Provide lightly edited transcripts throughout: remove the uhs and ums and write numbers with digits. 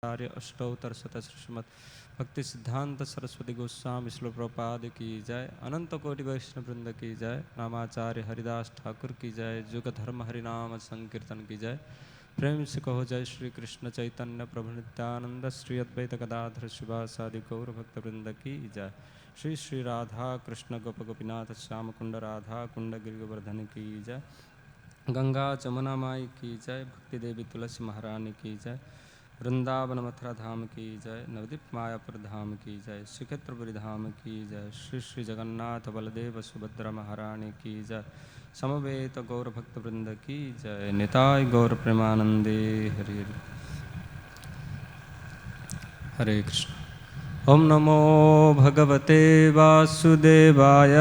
आचार्य अष्टोत्तर श्रीमद् भक्ति सिद्धांत सरस्वती गोस्वामी श्रील प्रभुपाद की जय। अनंत कोटि वैष्णव वृंद की जय। नामाचार्य हरिदास ठाकुर की जय। जुग धर्म हरिनाम संकीर्तन की जय। प्रेम से कहो जय श्री कृष्ण चैतन्य प्रभु नित्यानंद श्री अद्वैत गदाधर शिवासादि गौर भक्त वृंद की जय। श्री श्री राधा कृष्ण गोप गोपीनाथ श्याम कुंड राधा कुंड गिरिवर्धन की जय। गंगा जमुना माई की जय। भक्ति देवी तुलसी महारानी की जय। वृंदावन मथुरा धाम की जय। नवदीप मायापुर धाम की जय। श्रीक्षेत्रपुरी धाम की जय। श्री श्री जगन्नाथ बलदेव सुभद्रा महारानी की जय। समवेत गौर भक्त वृंद की जय। निताय गौर प्रेमानंदे हरि हरि। हरे कृष्ण। ओम नमो भगवते वासुदेवाय।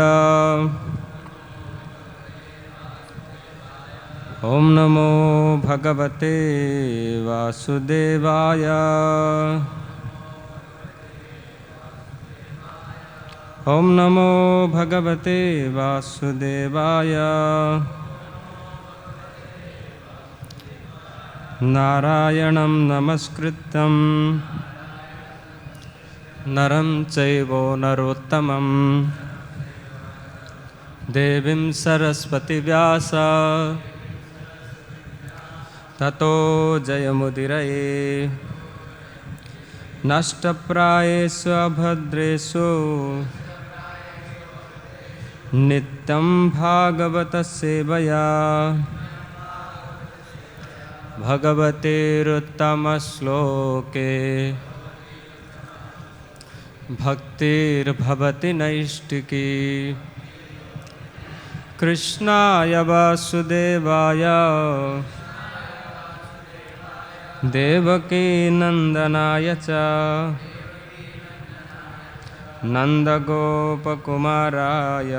ओम नमो भगवते वासुदेवाय। ओम नमो भगवते वासुदेवाय। नारायणं नमस्कृत्यं नरं चैव नरोत्तमं देवीं सरस्वती व्यास ततो जयमुदीरये। नष्टप्रायेषु अभद्रेषु नित्यं भागवत सेवया भगवतेरुत्तमश्लोके भक्तिर्भवति नैष्टिकी। कृष्णाय वासुदेवाय देवकी नंदनाय च नंदगोपकुमाराय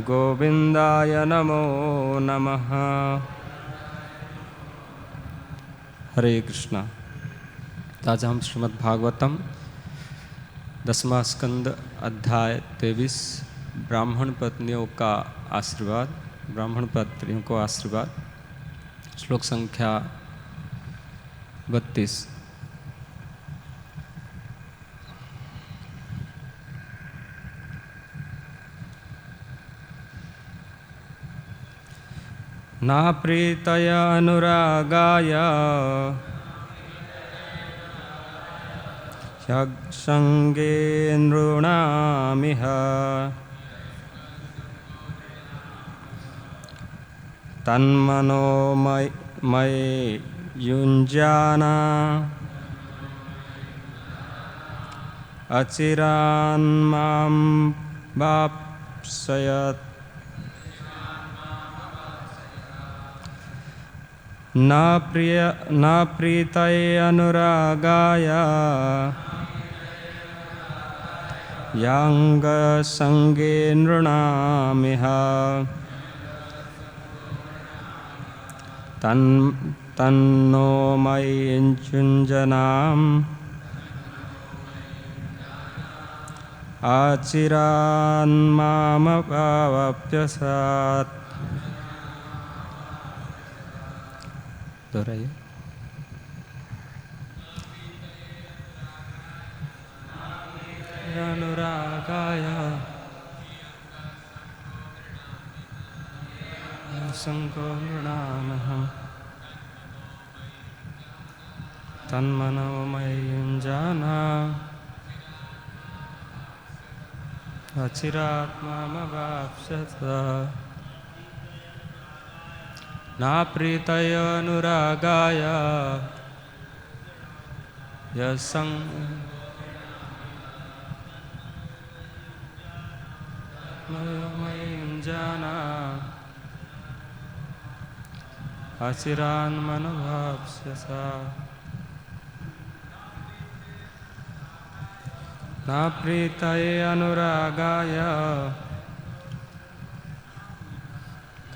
गोविंदाय नमो नमः। हरे कृष्णा। आज हम श्रीमद् भागवतम 10वां स्कंद अध्याय 23 ब्राह्मण पत्नियों का आशीर्वाद, ब्राह्मण पत्नियों को आशीर्वाद, श्लोक संख्या 32। ना प्रीतय अनुरागाय ह्यसंगे नृणामिह तन्मनो मयि युञ्जाना अचिरान् मां वाप्स्यत्। न प्रीतये अनुरागाय याङ्गसङ्गे नृणामिह तन्नो मयि युञ्जनाम् आचिरान् मामवाप्स्यत्। दोहराइए। अनुरागाय संको नृणामः तन्मनो मयि युञ्जाना अचिरात् मामवाप्स्यत्। ना प्रीतय अनुरागाय मयि युञ्जाना अचिरान् मामवाप्स्यत्। ना प्रीतये अनुरागाय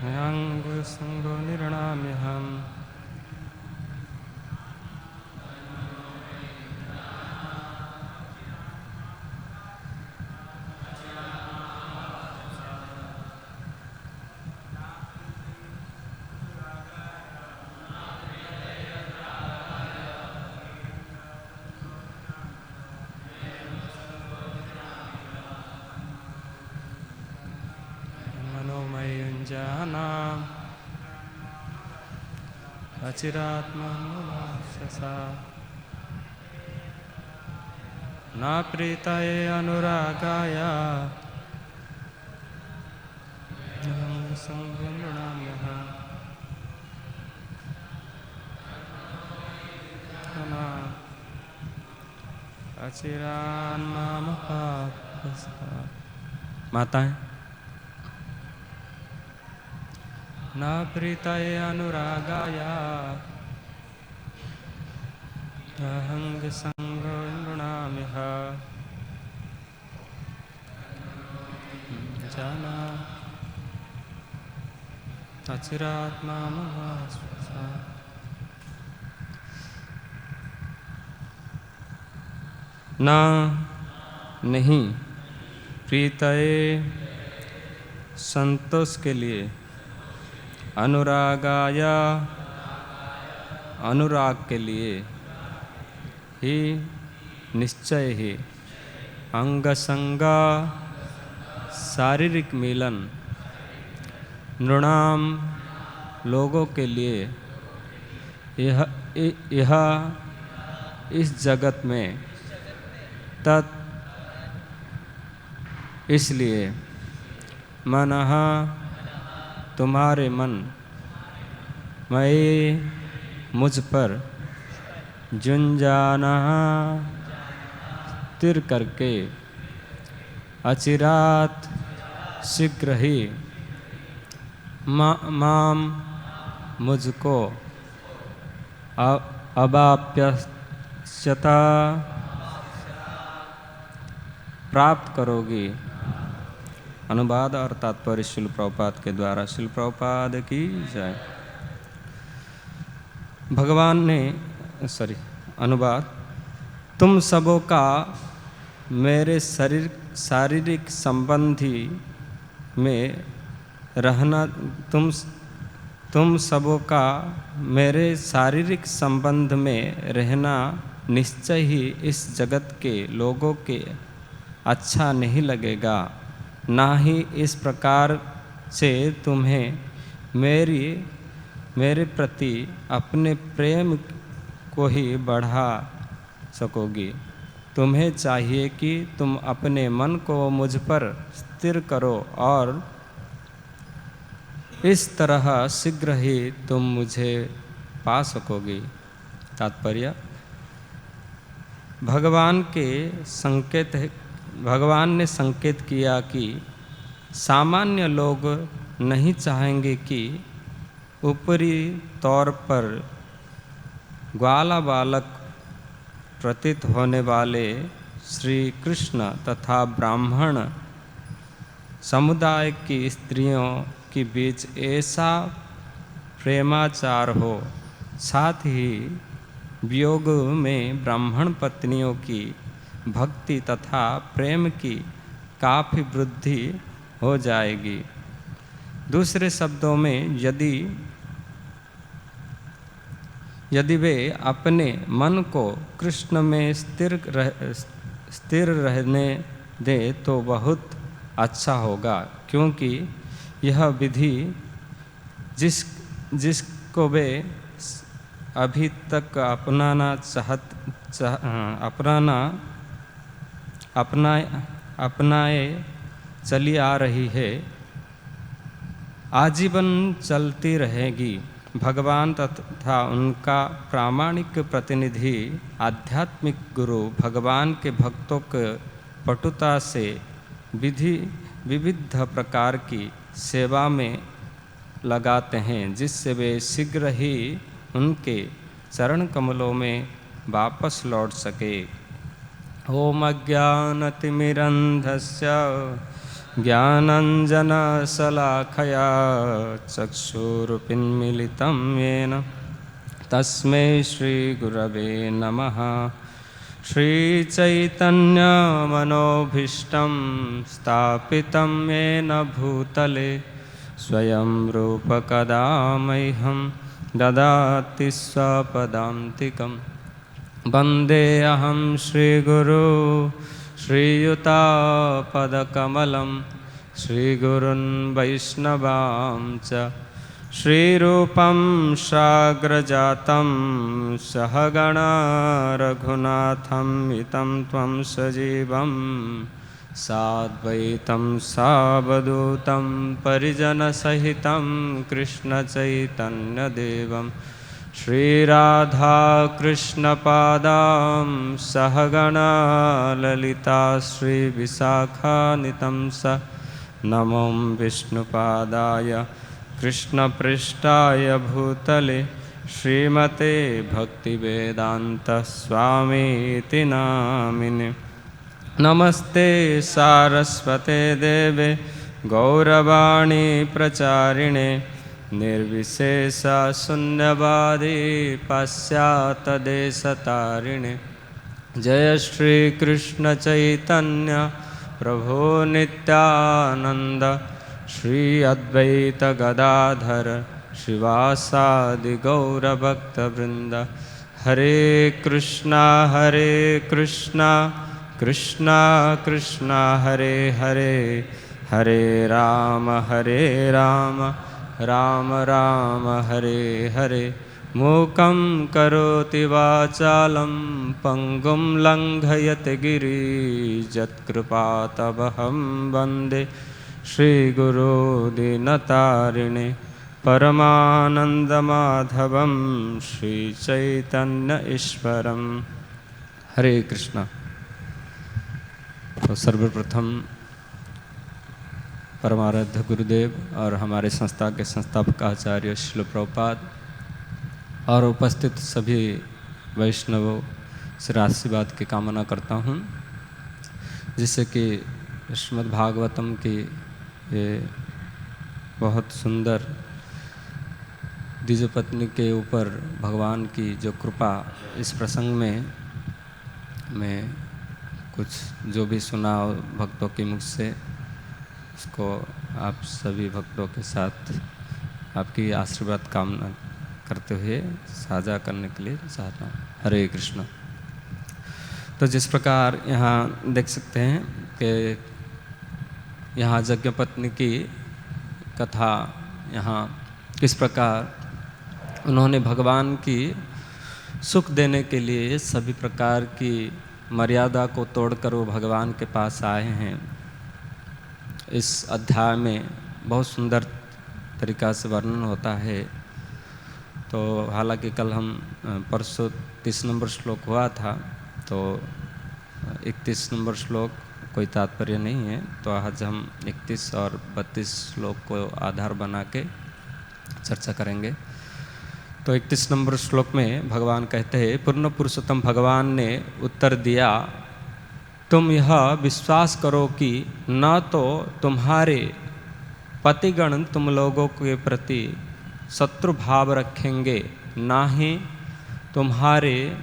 याङ्गसङ्गो नृणाम्यहम्। अचिरात्मनुवाससा न प्रीतये अनुरागाय संगुणाम्यहम् अचिरान्मामपापसा। माताएं, न प्रीतये अनुरागाय अहंग संगो नृणाम्यः जाना अचिरात्मामवास्वसा। न नहीं प्रीतये संतोष के लिए अनुरागाय अनुराग के लिए ही निश्चय ही अंग संगा शारीरिक मिलन नृणाम लोगों के लिए यह इस जगत में तत् इसलिए मनः तुम्हारे मन मैं मुझ पर जुंजाना स्थिर करके अचिरात शीघ्र ही माम मुझको अवाप्यस्यता प्राप्त करोगी। अनुवाद और तात्पर्य शिल प्रभुपाद के द्वारा। शिल प्रभुपाद की जय। भगवान ने अनुवाद, तुम सबों का मेरे शारीरिक संबंधी में रहना तुम सबों का मेरे शारीरिक संबंध में रहना निश्चय ही इस जगत के लोगों के अच्छा नहीं लगेगा। ना ही इस प्रकार से तुम्हें मेरे प्रति अपने प्रेम को ही बढ़ा सकोगी। तुम्हें चाहिए कि तुम अपने मन को मुझ पर स्थिर करो और इस तरह शीघ्र ही तुम मुझे पा सकोगी। तात्पर्य, भगवान ने संकेत किया कि सामान्य लोग नहीं चाहेंगे कि ऊपरी तौर पर ग्वाला बालक प्रतीत होने वाले श्री कृष्ण तथा ब्राह्मण समुदाय की स्त्रियों के बीच ऐसा प्रेमाचार हो। साथ ही वियोग में ब्राह्मण पत्नियों की भक्ति तथा प्रेम की काफ़ी वृद्धि हो जाएगी। दूसरे शब्दों में यदि वे अपने मन को कृष्ण में स्थिर रहने दे तो बहुत अच्छा होगा, क्योंकि यह विधि जिसको वे अभी तक अपनाए चली आ रही है, आजीवन चलती रहेगी। भगवान तथा उनका प्रामाणिक प्रतिनिधि आध्यात्मिक गुरु भगवान के भक्तों को पटुता से विविध प्रकार की सेवा में लगाते हैं, जिससे वे शीघ्र ही उनके चरण कमलों में वापस लौट सके। ओम अज्ञानतिमिरन्धस्य ज्ञानाञ्जनशलाखया चक्षुरुन्मीलितं येन तस्मै श्रीगुरवे नमः। श्रीचैतन्यमनोभीष्टं स्थापितं येन भूतले स्वयं रूप कदा मह्यं ददाति स्वपदान्तिकं। वन्देऽहं श्रीगुरो श्रीयुतापदकमलं श्रीगुरुन् वैष्णवां च श्रीरूपं साग्रजातं सहगणा रघुनाथं वितं त्वं सजीवं साद्वैतं सावधूतं परिजनसहितं कृष्णचैतन्यदेवं श्रीराधाकृष्णपादां सहगणा ललिता श्रीविशाखान्वितं स नमो विष्णुपादाय कृष्णपृष्ठाय भूतले श्रीमते भक्तिवेदान्तस्वामीति नामिने नमस्ते सारस्वते देवे गौरवाणी प्रचारिणे निर्विशेषशून्यवादी पाश्चात्यदेशतारिणे जय श्री कृष्ण चैतन्य प्रभो नित्यानंद श्री अद्वैत गदाधर श्रीवासादि गौरभक्तवृंद हरे कृष्णा कृष्णा कृष्णा हरे हरे हरे राम राम राम हरे हरे मूकं करोति वाचालं पंगुं लंघयति गिरिजत्कृपातमहं वन्दे श्रीगुरो दीनतारिणे परमानन्दमाधवं श्रीचैतन्य ईश्वरं। हरे कृष्णा। तो सर्वप्रथम परमाराध्य गुरुदेव और हमारे संस्था के संस्थापक आचार्य श्रील प्रभुपाद और उपस्थित सभी वैष्णवों से आशीर्वाद की कामना करता हूँ, जिससे कि श्रीमद् भागवतम की ये बहुत सुंदर द्विजपत्नी के ऊपर भगवान की जो कृपा, इस प्रसंग में मैं कुछ जो भी सुना भक्तों के मुख से, उसको आप सभी भक्तों के साथ आपकी आशीर्वाद कामना करते हुए साझा करने के लिए चाहता हूँ। हरे कृष्ण। तो जिस प्रकार यहाँ देख सकते हैं कि यहाँ यज्ञपत्नी की कथा, यहाँ किस प्रकार उन्होंने भगवान की सुख देने के लिए सभी प्रकार की मर्यादा को तोड़कर वो भगवान के पास आए हैं। इस अध्याय में बहुत सुंदर तरीका से वर्णन होता है। तो हालांकि कल हम परसों 30 नंबर श्लोक हुआ था, तो 31 नंबर श्लोक कोई तात्पर्य नहीं है, तो आज हम 31 और 32 श्लोक को आधार बना के चर्चा करेंगे। तो 31 नंबर श्लोक में भगवान कहते हैं, पूर्ण पुरुषोत्तम भगवान ने उत्तर दिया, तुम यह विश्वास करो कि न तो तुम्हारे पतिगण तुम लोगों के प्रति शत्रु भाव रखेंगे, ना ही तुम्हारे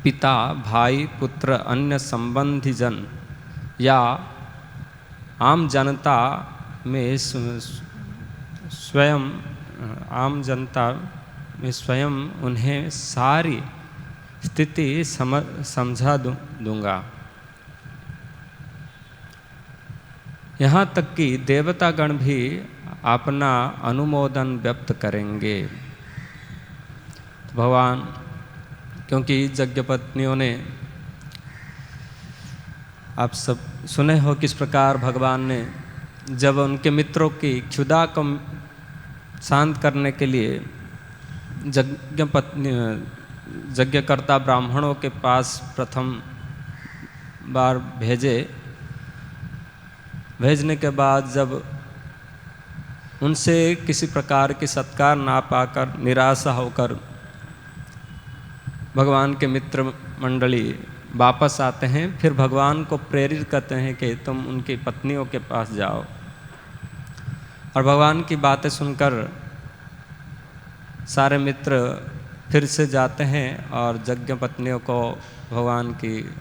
पिता, भाई, पुत्र, अन्य संबंधी जन या आम जनता में स्वयं उन्हें सारी स्थिति समझा दूंगा। यहाँ तक कि देवतागण भी अपना अनुमोदन व्यक्त करेंगे। तो भगवान, क्योंकि यज्ञपत्नियों ने, आप सब सुने हो किस प्रकार भगवान ने जब उनके मित्रों की क्षुधा को शांत करने के लिए यज्ञकर्ता ब्राह्मणों के पास प्रथम बार भेजने के बाद जब उनसे किसी प्रकार की सत्कार ना पाकर निराशा होकर भगवान के मित्र मंडली वापस आते हैं, फिर भगवान को प्रेरित करते हैं कि तुम उनकी पत्नियों के पास जाओ। और भगवान की बातें सुनकर सारे मित्र फिर से जाते हैं और यज्ञ पत्नियों को भगवान की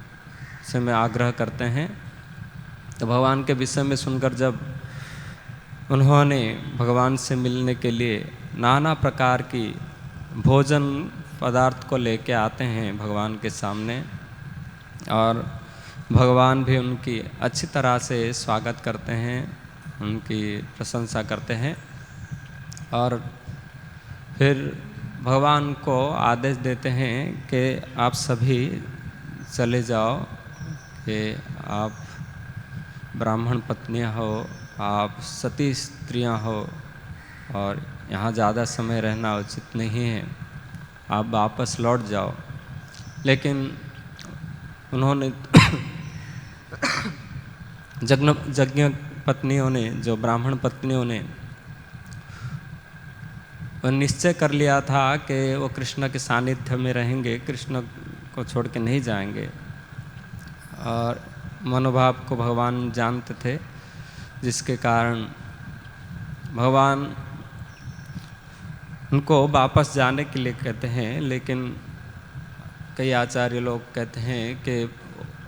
से में आग्रह करते हैं। तो भगवान के विषय में सुनकर जब उन्होंने भगवान से मिलने के लिए नाना प्रकार की भोजन पदार्थ को लेके आते हैं भगवान के सामने, और भगवान भी उनकी अच्छी तरह से स्वागत करते हैं, उनकी प्रशंसा करते हैं और फिर भगवान को आदेश देते हैं कि आप सभी चले जाओ, कि आप ब्राह्मण पत्नियां हो, आप सती स्त्रियां हो, और यहाँ ज़्यादा समय रहना उचित नहीं है, आप वापस लौट जाओ। लेकिन उन्होंने यज्ञ पत्नियों ने, जो ब्राह्मण पत्नियों ने वो निश्चय कर लिया था कि वो कृष्ण के सानिध्य में रहेंगे, कृष्ण को छोड़ के नहीं जाएंगे। और मनोभाव को भगवान जानते थे, जिसके कारण भगवान उनको वापस जाने के लिए कहते हैं। लेकिन कई आचार्य लोग कहते हैं कि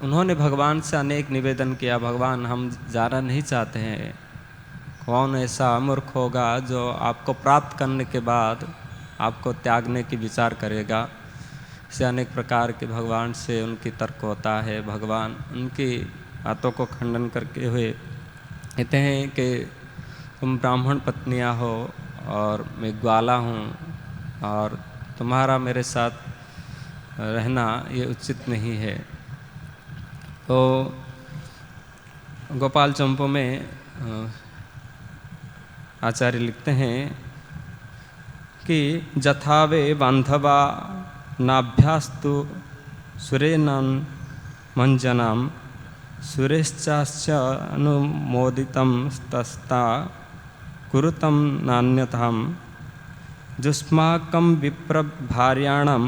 उन्होंने भगवान से अनेक निवेदन किया, भगवान हम जाना नहीं चाहते हैं। कौन ऐसा मूर्ख होगा जो आपको प्राप्त करने के बाद आपको त्यागने की विचार करेगा। से अनेक प्रकार के भगवान से उनकी तर्क होता है। भगवान उनकी बातों को खंडन करके हुए कहते हैं कि तुम ब्राह्मण पत्नियां हो और मैं ग्वाला हूँ, और तुम्हारा मेरे साथ रहना ये उचित नहीं है। तो गोपाल चंपू में आचार्य लिखते हैं कि जथावे बांधवा नाभ्यास्तु सुरेनां मंजनां सुरेश्चाश्च अनुमोदितं तस्ता कुरुतं नान्यथां जुष्माकं विप्रभार्याणां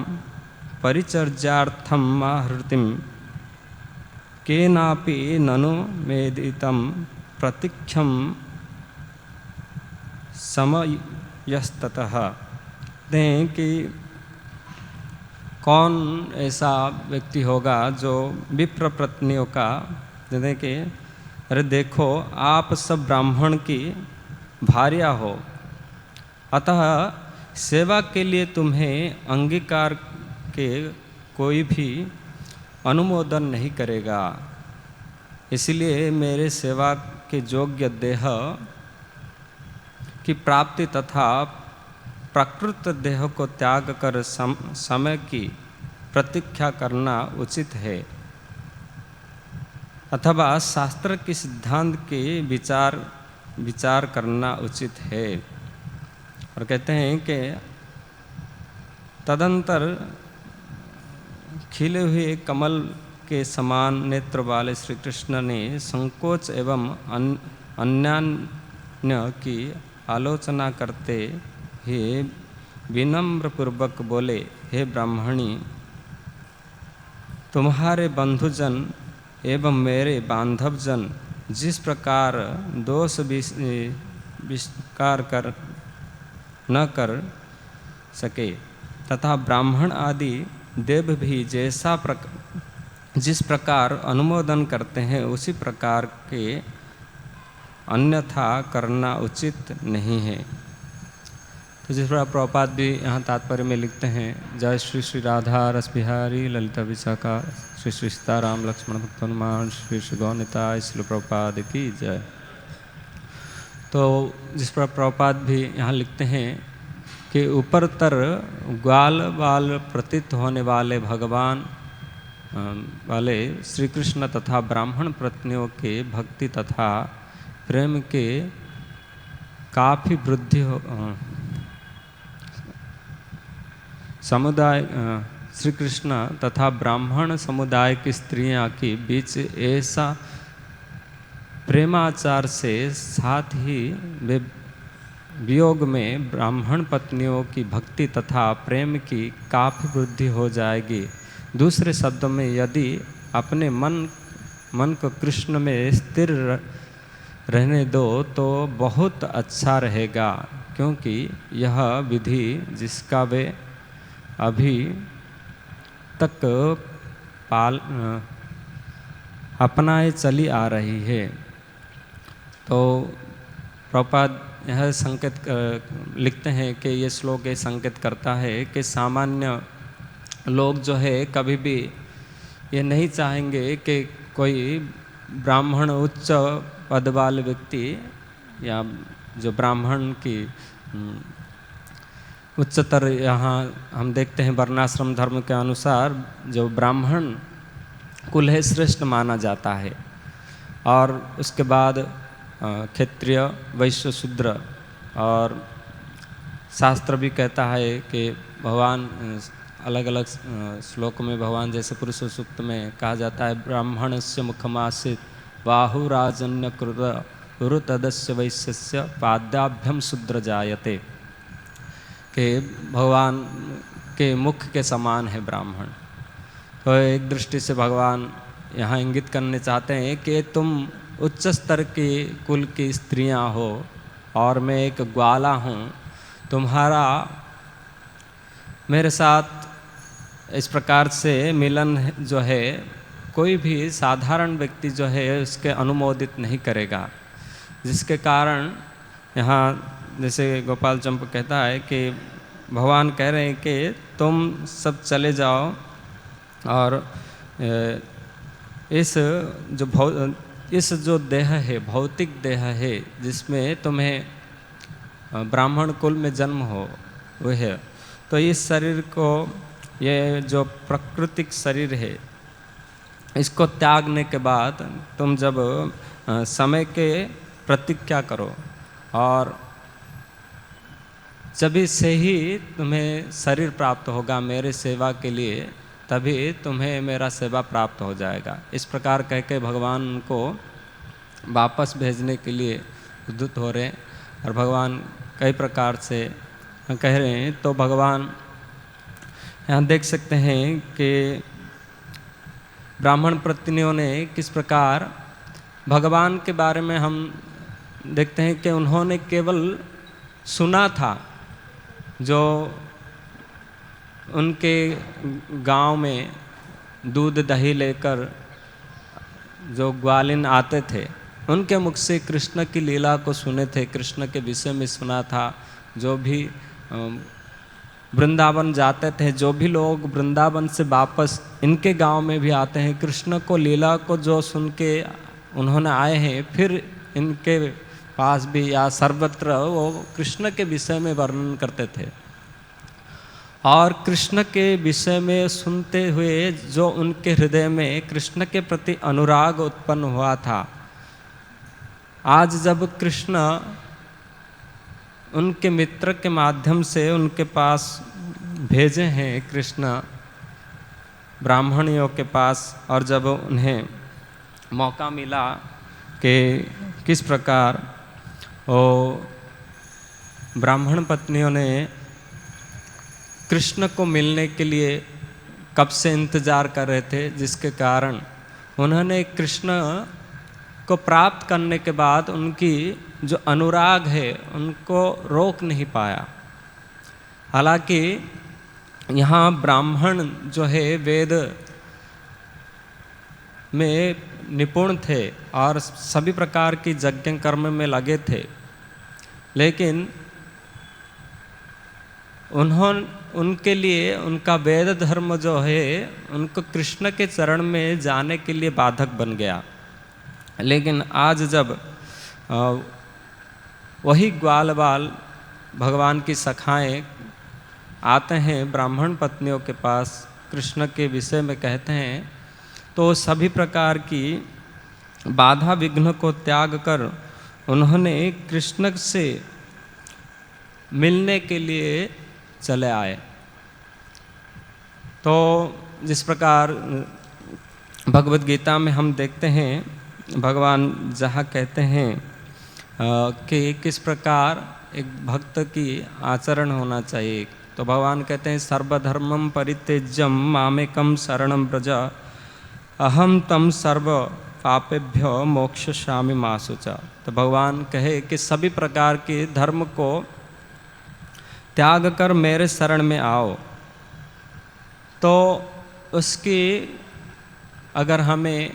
परिचर्यार्थं आहृतिं केनापि ननु मेदितं प्रतीक्षं समयस्ततः। दें कि कौन ऐसा व्यक्ति होगा जो विप्र पत्नियों का, जैसे कि अरे देखो आप सब ब्राह्मण की भार्या हो, अतः सेवा के लिए तुम्हें अंगीकार के कोई भी अनुमोदन नहीं करेगा, इसलिए मेरे सेवा के योग्य देह की प्राप्ति तथा प्राकृत देह को त्याग कर समय की प्रतीक्षा करना उचित है, अथवा शास्त्र के सिद्धांत के विचार करना उचित है। और कहते हैं कि तदंतर खिले हुए कमल के समान नेत्र वाले श्री कृष्ण ने संकोच एवं अन्यान्य की आलोचना करते ही विनम्र पूर्वक बोले, हे ब्राह्मणी, तुम्हारे बंधुजन एवं मेरे बांधवजन जिस प्रकार दोष विस्कार न कर सके, तथा ब्राह्मण आदि देव भी जिस प्रकार अनुमोदन करते हैं, उसी प्रकार के अन्यथा करना उचित नहीं है। तो जिस प्रकार प्रभुपाद भी यहाँ तात्पर्य में लिखते हैं, जय श्री श्री राधा रस बिहारी ललिता विशाखा श्री श्री सीताराम लक्ष्मण भक्त हनुमान श्री श्री गौनिताय श्री प्रभुपाद की जय। तो जिस प्रकार प्रभुपाद भी यहाँ लिखते हैं कि ऊपरतर ग्वाल बाल प्रतीत होने वाले भगवान वाले श्री कृष्ण तथा ब्राह्मण पत्नियों के भक्ति तथा प्रेम के काफ़ी वृद्धि समुदाय श्री कृष्ण तथा ब्राह्मण समुदाय की स्त्रियां के बीच ऐसा प्रेमाचार से, साथ ही वे वियोग में ब्राह्मण पत्नियों की भक्ति तथा प्रेम की काफ़ी वृद्धि हो जाएगी। दूसरे शब्दों में, यदि अपने मन को कृष्ण में स्थिर रहने दो तो बहुत अच्छा रहेगा, क्योंकि यह विधि जिसका वे अभी तक अपनाए चली आ रही है। तो प्रभुपाद यह संकेत लिखते हैं कि ये श्लोक ये संकेत करता है कि सामान्य लोग जो है कभी भी ये नहीं चाहेंगे कि कोई ब्राह्मण उच्च पद वाले व्यक्ति या जो ब्राह्मण की उच्चतर यहाँ हम देखते हैं वर्णाश्रम धर्म के अनुसार जो ब्राह्मण कुल है श्रेष्ठ माना जाता है, और उसके बाद क्षत्रिय, वैश्य, शूद्र। और शास्त्र भी कहता है कि भगवान अलग अलग श्लोक में भगवान जैसे पुरुष सूक्त में कहा जाता है, ब्राह्मणस्य मुखमासीत बाहुराजन्य कृत तदस्य वैश्यस्य पाद्याभ्यम शूद्र जायते, कि भगवान के मुख के समान है ब्राह्मण। तो एक दृष्टि से भगवान यहाँ इंगित करने चाहते हैं कि तुम उच्च स्तर की कुल की स्त्रियाँ हो और मैं एक ग्वाला हूँ, तुम्हारा मेरे साथ इस प्रकार से मिलन जो है कोई भी साधारण व्यक्ति जो है उसके अनुमोदित नहीं करेगा, जिसके कारण यहाँ जैसे गोपाल चंप कहता है कि भगवान कह रहे हैं कि तुम सब चले जाओ और इस जो देह है, भौतिक देह है, जिसमें तुम्हें ब्राह्मण कुल में जन्म हो वह है, तो इस शरीर को, ये जो प्राकृतिक शरीर है, इसको त्यागने के बाद तुम जब समय के प्रतिज्ञा करो और जभी से ही तुम्हें शरीर प्राप्त होगा मेरे सेवा के लिए, तभी तुम्हें मेरा सेवा प्राप्त हो जाएगा। इस प्रकार कह के भगवान को वापस भेजने के लिए उद्युत हो रहे हैं, और भगवान कई प्रकार से कह रहे हैं। तो भगवान यहाँ देख सकते हैं कि ब्राह्मण पत्नियों ने किस प्रकार भगवान के बारे में हम देखते हैं कि उन्होंने केवल सुना था, जो उनके गांव में दूध दही लेकर जो ग्वालिन आते थे, उनके मुख से कृष्ण की लीला को सुने थे, कृष्ण के विषय में सुना था। जो भी वृंदावन जाते थे, जो भी लोग वृंदावन से वापस इनके गांव में भी आते हैं, कृष्ण को लीला को जो सुन के उन्होंने आए हैं, फिर इनके पास भी या सर्वत्र वो कृष्ण के विषय में वर्णन करते थे। और कृष्ण के विषय में सुनते हुए जो उनके हृदय में कृष्ण के प्रति अनुराग उत्पन्न हुआ था, आज जब कृष्ण उनके मित्र के माध्यम से उनके पास भेजे हैं, कृष्ण ब्राह्मणियों के पास, और जब उन्हें मौका मिला कि किस प्रकार वो ब्राह्मण पत्नियों ने कृष्ण को मिलने के लिए कब से इंतज़ार कर रहे थे, जिसके कारण उन्होंने कृष्ण को प्राप्त करने के बाद उनकी जो अनुराग है उनको रोक नहीं पाया। हालांकि यहाँ ब्राह्मण जो है वेद में निपुण थे और सभी प्रकार की यज्ञ कर्म में लगे थे, लेकिन उनके लिए उनका वेद धर्म जो है उनको कृष्ण के चरण में जाने के लिए बाधक बन गया। लेकिन आज जब वही ग्वाल बाल भगवान की सखाएं आते हैं ब्राह्मण पत्नियों के पास, कृष्ण के विषय में कहते हैं, तो सभी प्रकार की बाधा विघ्न को त्याग कर उन्होंने कृष्ण से मिलने के लिए चले आए। तो जिस प्रकार भगवद गीता में हम देखते हैं, भगवान जहाँ कहते हैं कि किस प्रकार एक भक्त की आचरण होना चाहिए, तो भगवान कहते हैं सर्वधर्मं परित्यज्य मामेकं शरणं व्रज अहम तम सर्व पापेभ्यो मोक्षयिष्यामि मा शुचा। तो भगवान कहे कि सभी प्रकार के धर्म को त्याग कर मेरे शरण में आओ। तो उसकी अगर हमें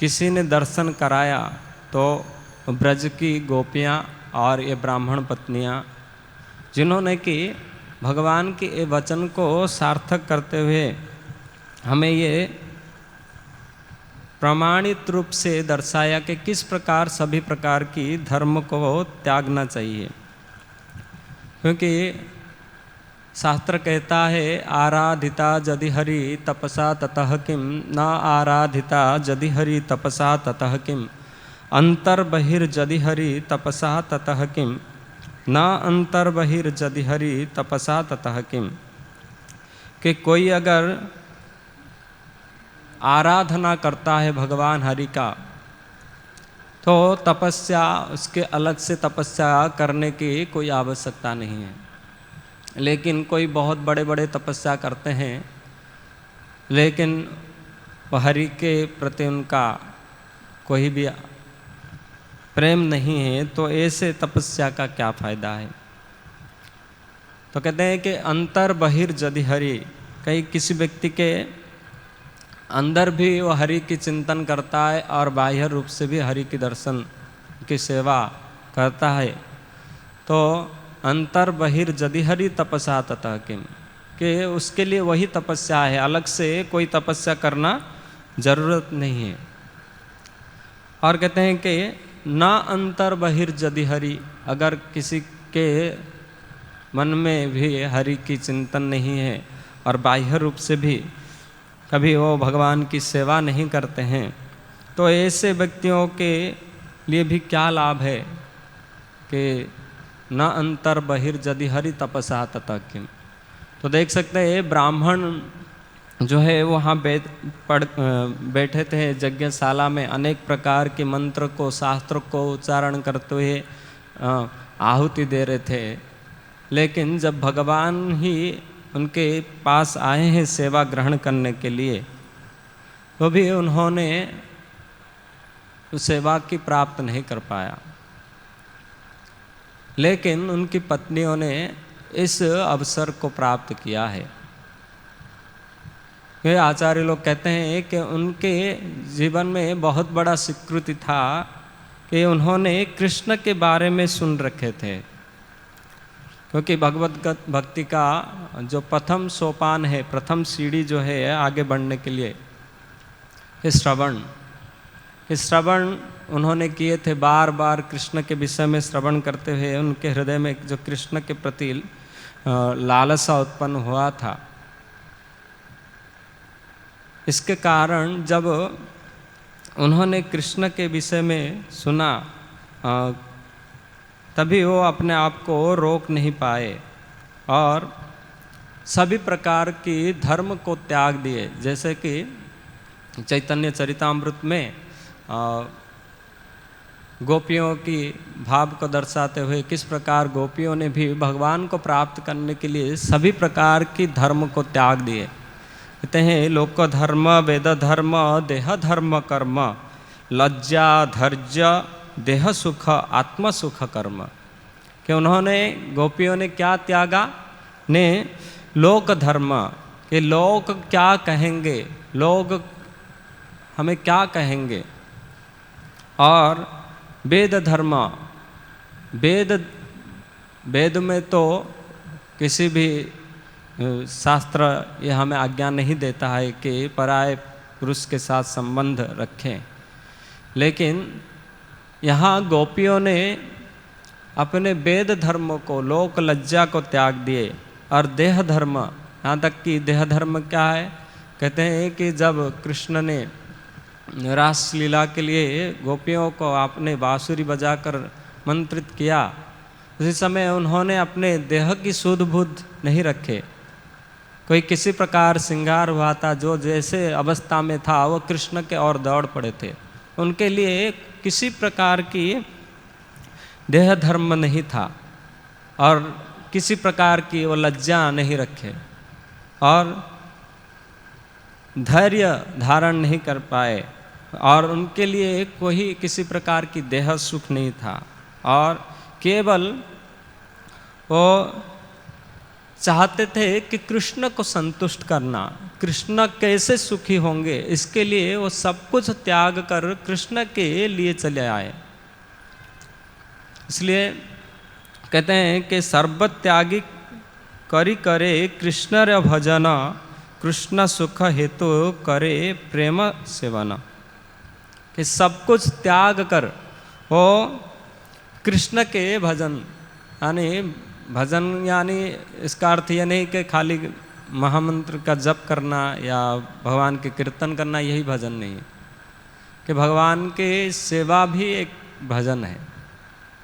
किसी ने दर्शन कराया तो ब्रज की गोपियाँ और ये ब्राह्मण पत्नियाँ, जिन्होंने कि भगवान के ये वचन को सार्थक करते हुए हमें ये प्रमाणित रूप से दर्शाया कि किस प्रकार सभी प्रकार की धर्म को त्यागना चाहिए। क्योंकि शास्त्र कहता है आराधिता यदि हरि तपसा ततः किम, न आराधिता यदि हरि तपसा ततः किम, अंतर्बहिर्यदि हरि तपसा ततः किम, न अंतर्बहिर्यदि हरि तपसा ततः किम। कि कोई अगर आराधना करता है भगवान हरि का तो तपस्या, उसके अलग से तपस्या करने की कोई आवश्यकता नहीं है। लेकिन कोई बहुत बड़े बड़े तपस्या करते हैं लेकिन हरि के प्रति उनका कोई भी प्रेम नहीं है, तो ऐसे तपस्या का क्या फायदा है। तो कहते हैं कि अंतर बहिर यदि हरि, कहीं किसी व्यक्ति के अंदर भी वो हरि की चिंतन करता है और बाह्य रूप से भी हरि की दर्शन की सेवा करता है, तो अंतर बहिर यदि हरि तपसा ततः किम, कि उसके लिए वही तपस्या है, अलग से कोई तपस्या करना जरूरत नहीं है। और कहते हैं कि न अंतर बहिर यदि हरि, अगर किसी के मन में भी हरि की चिंतन नहीं है और बाह्य रूप से भी कभी वो भगवान की सेवा नहीं करते हैं, तो ऐसे व्यक्तियों के लिए भी क्या लाभ है कि न अंतर बहिर यदि हरि तपसा ततः किम। तो देख सकते हैं ब्राह्मण जो है वहाँ बैठे थे यज्ञशाला में, अनेक प्रकार के मंत्र को, शास्त्र को उच्चारण करते हुए आहुति दे रहे थे। लेकिन जब भगवान ही उनके पास आए हैं सेवा ग्रहण करने के लिए, तो भी उन्होंने उस सेवा की प्राप्त नहीं कर पाया। लेकिन उनकी पत्नियों ने इस अवसर को प्राप्त किया है। ये आचार्य लोग कहते हैं कि उनके जीवन में बहुत बड़ा स्वीकृति था कि उन्होंने कृष्ण के बारे में सुन रखे थे। क्योंकि भगवत भक्ति का जो प्रथम सोपान है, प्रथम सीढ़ी जो है आगे बढ़ने के लिए, श्रवण उन्होंने किए थे। बार बार कृष्ण के विषय में श्रवण करते हुए उनके हृदय में जो कृष्ण के प्रति लालसा उत्पन्न हुआ था। इसके कारण जब उन्होंने कृष्ण के विषय में सुना, तभी वो अपने आप को रोक नहीं पाए और सभी प्रकार की धर्म को त्याग दिए। जैसे कि चैतन्य चरितामृत में गोपियों की भाव को दर्शाते हुए किस प्रकार गोपियों ने भी भगवान को प्राप्त करने के लिए सभी प्रकार की धर्म को त्याग दिए। कहते हैं लोक धर्म, वेद धर्म, देह धर्म कर्म, लज्जा धैर्य देह सुख आत्म सुख कर्म। कि उन्होंने, गोपियों ने क्या त्यागा? ने लोक धर्म, कि लोग क्या कहेंगे, लोग हमें क्या कहेंगे। और वेद धर्म, वेद में तो किसी भी शास्त्र ये हमें आज्ञा नहीं देता है कि पराये पुरुष के साथ संबंध रखें। लेकिन यहाँ गोपियों ने अपने वेद धर्म को, लोक लज्जा को त्याग दिए और देह धर्म, यहाँ तक कि देह धर्म क्या है? कहते हैं कि जब कृष्ण ने रास लीला के लिए गोपियों को आपने बांसुरी बजाकर मंत्रित किया, उसी समय उन्होंने अपने देह की सुध बुध नहीं रखे। कोई किसी प्रकार श्रृंगार हुआ था, जो जैसे अवस्था में था वो कृष्ण के ओर दौड़ पड़े थे। उनके लिए किसी प्रकार की देह धर्म नहीं था और किसी प्रकार की वो लज्जा नहीं रखे और धैर्य धारण नहीं कर पाए और उनके लिए कोई किसी प्रकार की देह सुख नहीं था और केवल वो चाहते थे कि कृष्ण को संतुष्ट करना। कृष्ण कैसे सुखी होंगे, इसके लिए वो सब कुछ त्याग कर कृष्ण के लिए चले आए। इसलिए कहते हैं कि सर्वत्यागी करी करे कृष्ण रे भजन, कृष्ण सुख हेतु करे प्रेम सेवन। कि सब कुछ त्याग कर वो कृष्ण के भजन, यानी भजन यानी इसका अर्थ ये नहीं कि खाली महामंत्र का जप करना या भगवान के कीर्तन करना यही भजन नहीं है, कि भगवान की सेवा भी एक भजन है।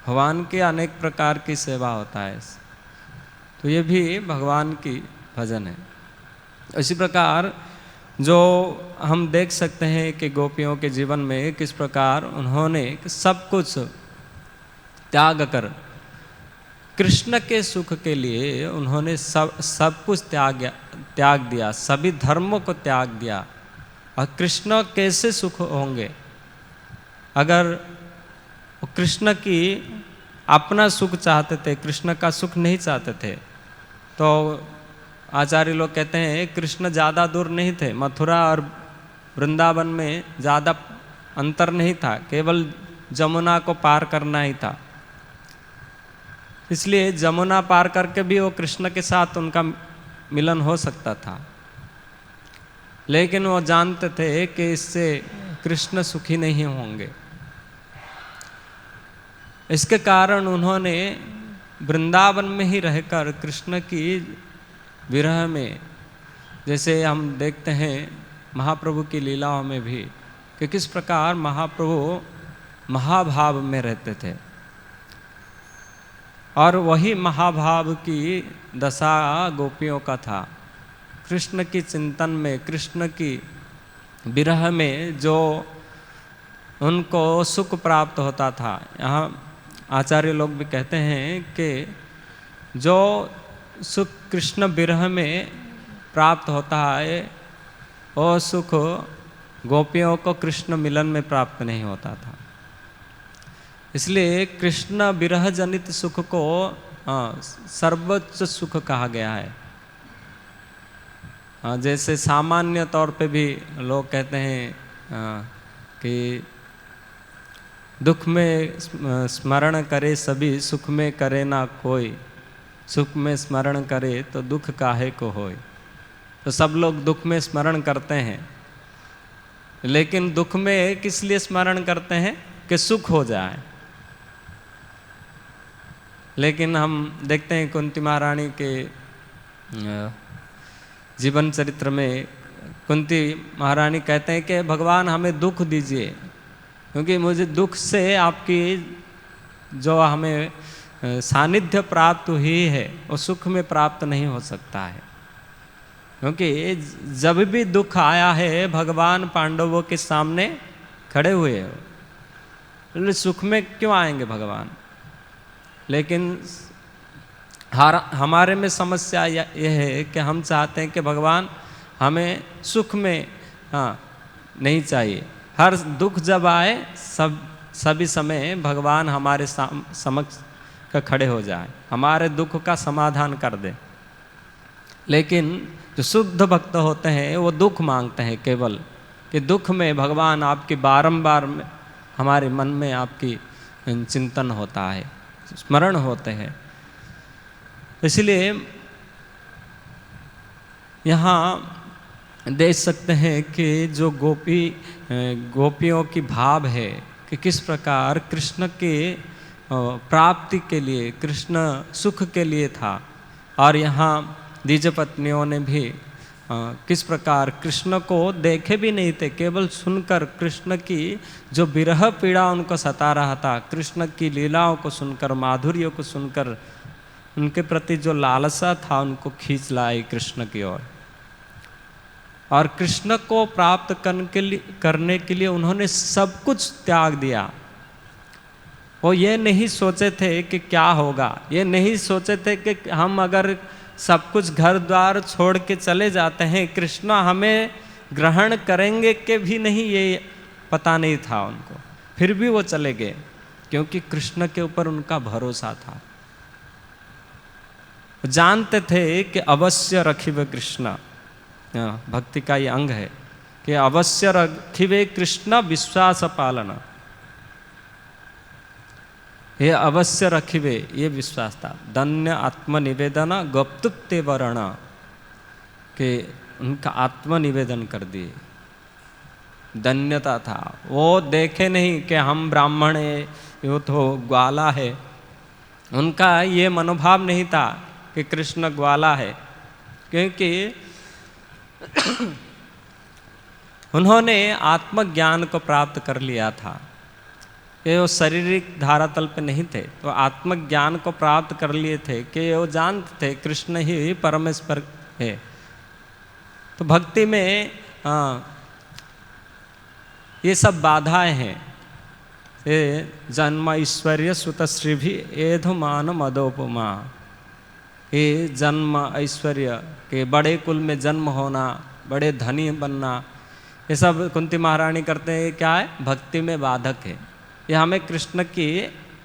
भगवान के अनेक प्रकार की सेवा होता है, तो ये भी भगवान की भजन है। इसी प्रकार जो हम देख सकते हैं कि गोपियों के जीवन में किस प्रकार उन्होंने सब कुछ त्याग कर कृष्ण के सुख के लिए उन्होंने सब कुछ त्याग दिया, सभी धर्मों को त्याग दिया। और कृष्ण कैसे सुख होंगे अगर कृष्ण की अपना सुख चाहते थे, कृष्ण का सुख नहीं चाहते थे। तो आचार्य लोग कहते हैं कृष्ण ज़्यादा दूर नहीं थे, मथुरा और वृंदावन में ज़्यादा अंतर नहीं था, केवल जमुना को पार करना ही था। इसलिए जमुना पार करके भी वो कृष्ण के साथ उनका मिलन हो सकता था, लेकिन वो जानते थे कि इससे कृष्ण सुखी नहीं होंगे। इसके कारण उन्होंने वृंदावन में ही रहकर कृष्ण की विरह में, जैसे हम देखते हैं महाप्रभु की लीलाओं में भी कि किस प्रकार महाप्रभु महाभाव में रहते थे, और वही महाभाव की दशा गोपियों का था। कृष्ण की चिंतन में, कृष्ण की विरह में जो उनको सुख प्राप्त होता था। यहाँ आचार्य लोग भी कहते हैं कि जो सुख कृष्ण विरह में प्राप्त होता है वो सुख गोपियों को कृष्ण मिलन में प्राप्त नहीं होता था। इसलिए कृष्ण विरह जनित सुख को सर्वोच्च सुख कहा गया है। जैसे सामान्य तौर पे भी लोग कहते हैं कि दुख में स्मरण करे सभी, सुख में करे ना कोई, सुख में स्मरण करे तो दुख काहे को होए। तो सब लोग दुख में स्मरण करते हैं, लेकिन दुख में किस लिए स्मरण करते हैं कि सुख हो जाए। लेकिन हम देखते हैं कुंती महारानी के जीवन चरित्र में कुंती महारानी कहते हैं कि भगवान हमें दुख दीजिए, क्योंकि मुझे दुख से आपकी जो हमें सानिध्य प्राप्त हुई है वो सुख में प्राप्त नहीं हो सकता है। क्योंकि जब भी दुख आया है भगवान पांडवों के सामने खड़े हुए हैं, सुख में क्यों आएंगे भगवान। लेकिन हमारे में समस्या यह है कि हम चाहते हैं कि भगवान हमें सुख में नहीं चाहिए। हर दुख जब आए सभी समय भगवान हमारे समक्ष खड़े हो जाए, हमारे दुख का समाधान कर दे। लेकिन जो शुद्ध भक्त होते हैं वो दुख मांगते हैं केवल, कि दुख में भगवान आपकी बारंबार हमारे मन में आपकी चिंतन होता है, स्मरण होते हैं। इसलिए यहाँ देख सकते हैं कि जो गोपियों की भाव है कि किस प्रकार कृष्ण के प्राप्ति के लिए, कृष्ण सुख के लिए था। और यहाँ द्विज पत्नियों ने भी किस प्रकार कृष्ण को देखे भी नहीं थे, केवल सुनकर कृष्ण की जो विरह पीड़ा उनको सता रहा था, कृष्ण की लीलाओं को सुनकर, माधुर्य को सुनकर उनके प्रति जो लालसा था उनको खींच लाई कृष्ण की ओर। और कृष्ण को प्राप्त करने के लिए उन्होंने सब कुछ त्याग दिया। वो ये नहीं सोचे थे कि क्या होगा, ये नहीं सोचे थे कि हम अगर सब कुछ घर द्वार छोड़ के चले जाते हैं कृष्ण हमें ग्रहण करेंगे के भी नहीं, ये पता नहीं था उनको। फिर भी वो चले गए क्योंकि कृष्ण के ऊपर उनका भरोसा था। जानते थे कि अवश्य रखिवे कृष्ण, भक्ति का ये अंग है कि अवश्य रखिवे कृष्ण विश्वास पालना। ये अवश्य रखिवे ये विश्वास था। धन्य आत्मनिवेदन गुप्तुत्ते वर्ण के उनका आत्मनिवेदन कर दिए। धन्यता था। वो देखे नहीं कि हम ब्राह्मण है, ये तो ग्वाला है। उनका ये मनोभाव नहीं था कि कृष्ण ग्वाला है, क्योंकि उन्होंने आत्मज्ञान को प्राप्त कर लिया था। कि वो शारीरिक धारातल पे नहीं थे, तो आत्मज्ञान को प्राप्त कर लिए थे कि वो जानते थे कृष्ण ही परमेश्वर है। तो भक्ति में ये सब बाधाएं हैं। ये जन्म ऐश्वर्य सुतश्री भी एधुमान मदोपमा। ये जन्म ऐश्वर्य के बड़े कुल में जन्म होना, बड़े धनी बनना, ये सब कुंती महारानी करते हैं क्या है? भक्ति में बाधक है। ये हमें कृष्ण की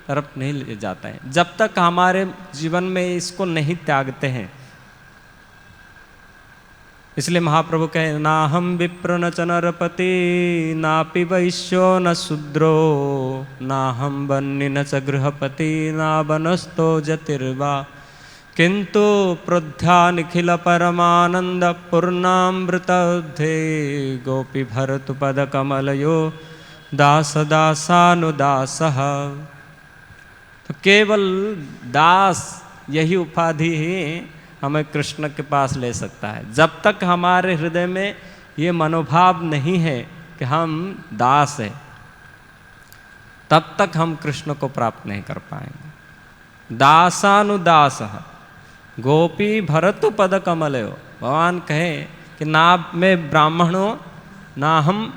तरफ नहीं ले जाता है। जब तक हमारे जीवन में इसको नहीं त्यागते हैं, इसलिए महाप्रभु कहे ना हम विप्र न च नरपति नापि वैश्यो न शूद्रो ना हम बन्नी न च गृहपति ना बनस्तो जतिर्वा किंतु प्रोद्धा निखिल परमानंद पूर्णामृतधे गोपी भरतु पद कमलयो दास दासानुदासः। तो केवल दास यही उपाधि ही हमें कृष्ण के पास ले सकता है। जब तक हमारे हृदय में ये मनोभाव नहीं है कि हम दास हैं, तब तक हम कृष्ण को प्राप्त नहीं कर पाएंगे। दासानुदासः गोपी भरतु पद कमलयो। भगवान कहे कि ना मैं ब्राह्मण हूँ ना हम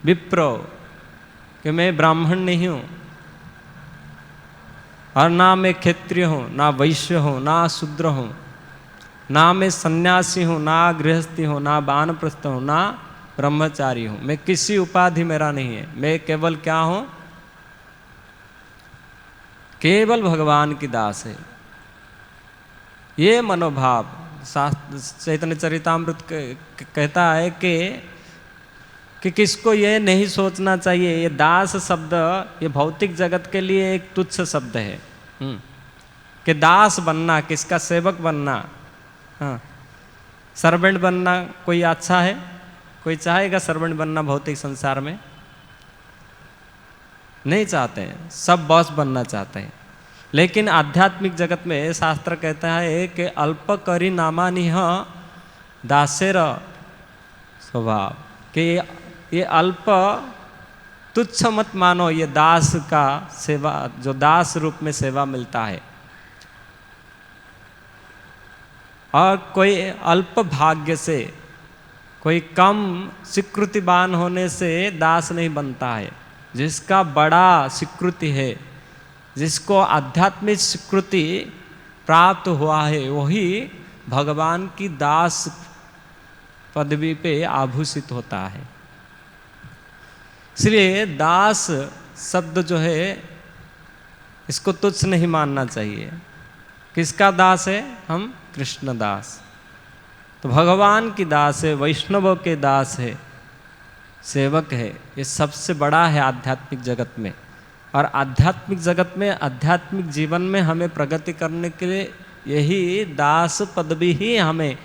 विप्र, कि मैं ब्राह्मण नहीं हूँ, और ना मैं क्षत्रिय हूँ, ना वैश्य हूँ, ना शूद्र हूँ, ना मैं सन्यासी हूँ, ना गृहस्थी हूँ, ना वानप्रस्थ हूँ, ना ब्रह्मचारी हूँ। मैं किसी उपाधि मेरा नहीं है। मैं केवल क्या हूँ? केवल भगवान की दास है। ये मनोभाव चैतन्य चरितामृत कहता है कि किसको ये नहीं सोचना चाहिए, ये दास शब्द ये भौतिक जगत के लिए एक तुच्छ शब्द है। कि दास बनना, किसका सेवक बनना, सर्वेंट बनना कोई अच्छा है? कोई चाहेगा सर्वेंट बनना भौतिक संसार में? नहीं चाहते हैं, सब बॉस बनना चाहते हैं। लेकिन आध्यात्मिक जगत में शास्त्र कहता है कि अल्प करी नामानिह दासेर स्वभाव, कि ये अल्प तुच्छ मत मानो ये दास का सेवा, जो दास रूप में सेवा मिलता है। और कोई अल्प भाग्य से, कोई कम स्वीकृतिवान होने से दास नहीं बनता है। जिसका बड़ा स्वीकृति है, जिसको आध्यात्मिक स्वीकृति प्राप्त हुआ है, वही भगवान की दास पदवी पे आभूषित होता है। इसलिए दास शब्द जो है इसको तुच्छ नहीं मानना चाहिए। किसका दास है? हम कृष्ण दास। तो भगवान की दास है, वैष्णवों के दास है, सेवक है। ये सबसे बड़ा है आध्यात्मिक जगत में। और आध्यात्मिक जगत में, आध्यात्मिक जीवन में हमें प्रगति करने के लिए यही दास पदवी ही हमें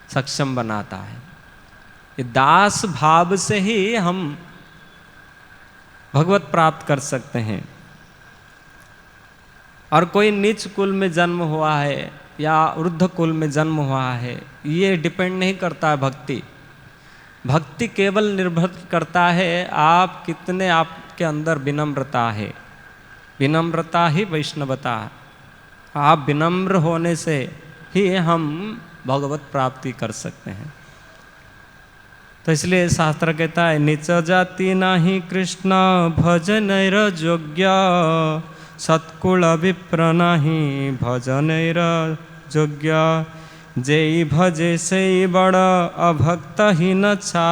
सक्षम बनाता है। ये दास भाव से ही हम भगवत प्राप्त कर सकते हैं। और कोई नीच कुल में जन्म हुआ है या वृद्ध कुल में जन्म हुआ है, ये डिपेंड नहीं करता है भक्ति। भक्ति केवल निर्भर करता है आप कितने, आपके अंदर विनम्रता है। विनम्रता ही वैष्णवता है। आप विनम्र होने से ही हम भगवत प्राप्ति कर सकते हैं। तो इसलिए शास्त्र कहता है नीच जाति नाही कृष्ण भजनैर योग्य, सत्कुल विप्र नाही भजनैर योग्य, जेई भजे से बड़ अभक्त ही न छा,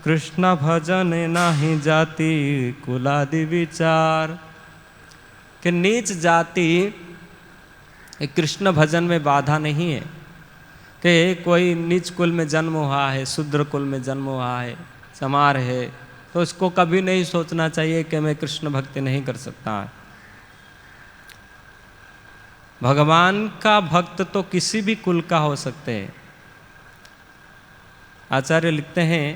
कृष्ण भजन नाही जाति कुलादि विचार। कि नीच जाति कृष्ण भजन में बाधा नहीं है। कि कोई नीच कुल में जन्म हुआ है, शूद्र कुल में जन्म हुआ है, चमार है, तो उसको कभी नहीं सोचना चाहिए कि मैं कृष्ण भक्ति नहीं कर सकता। भगवान का भक्त तो किसी भी कुल का हो सकते हैं। आचार्य लिखते हैं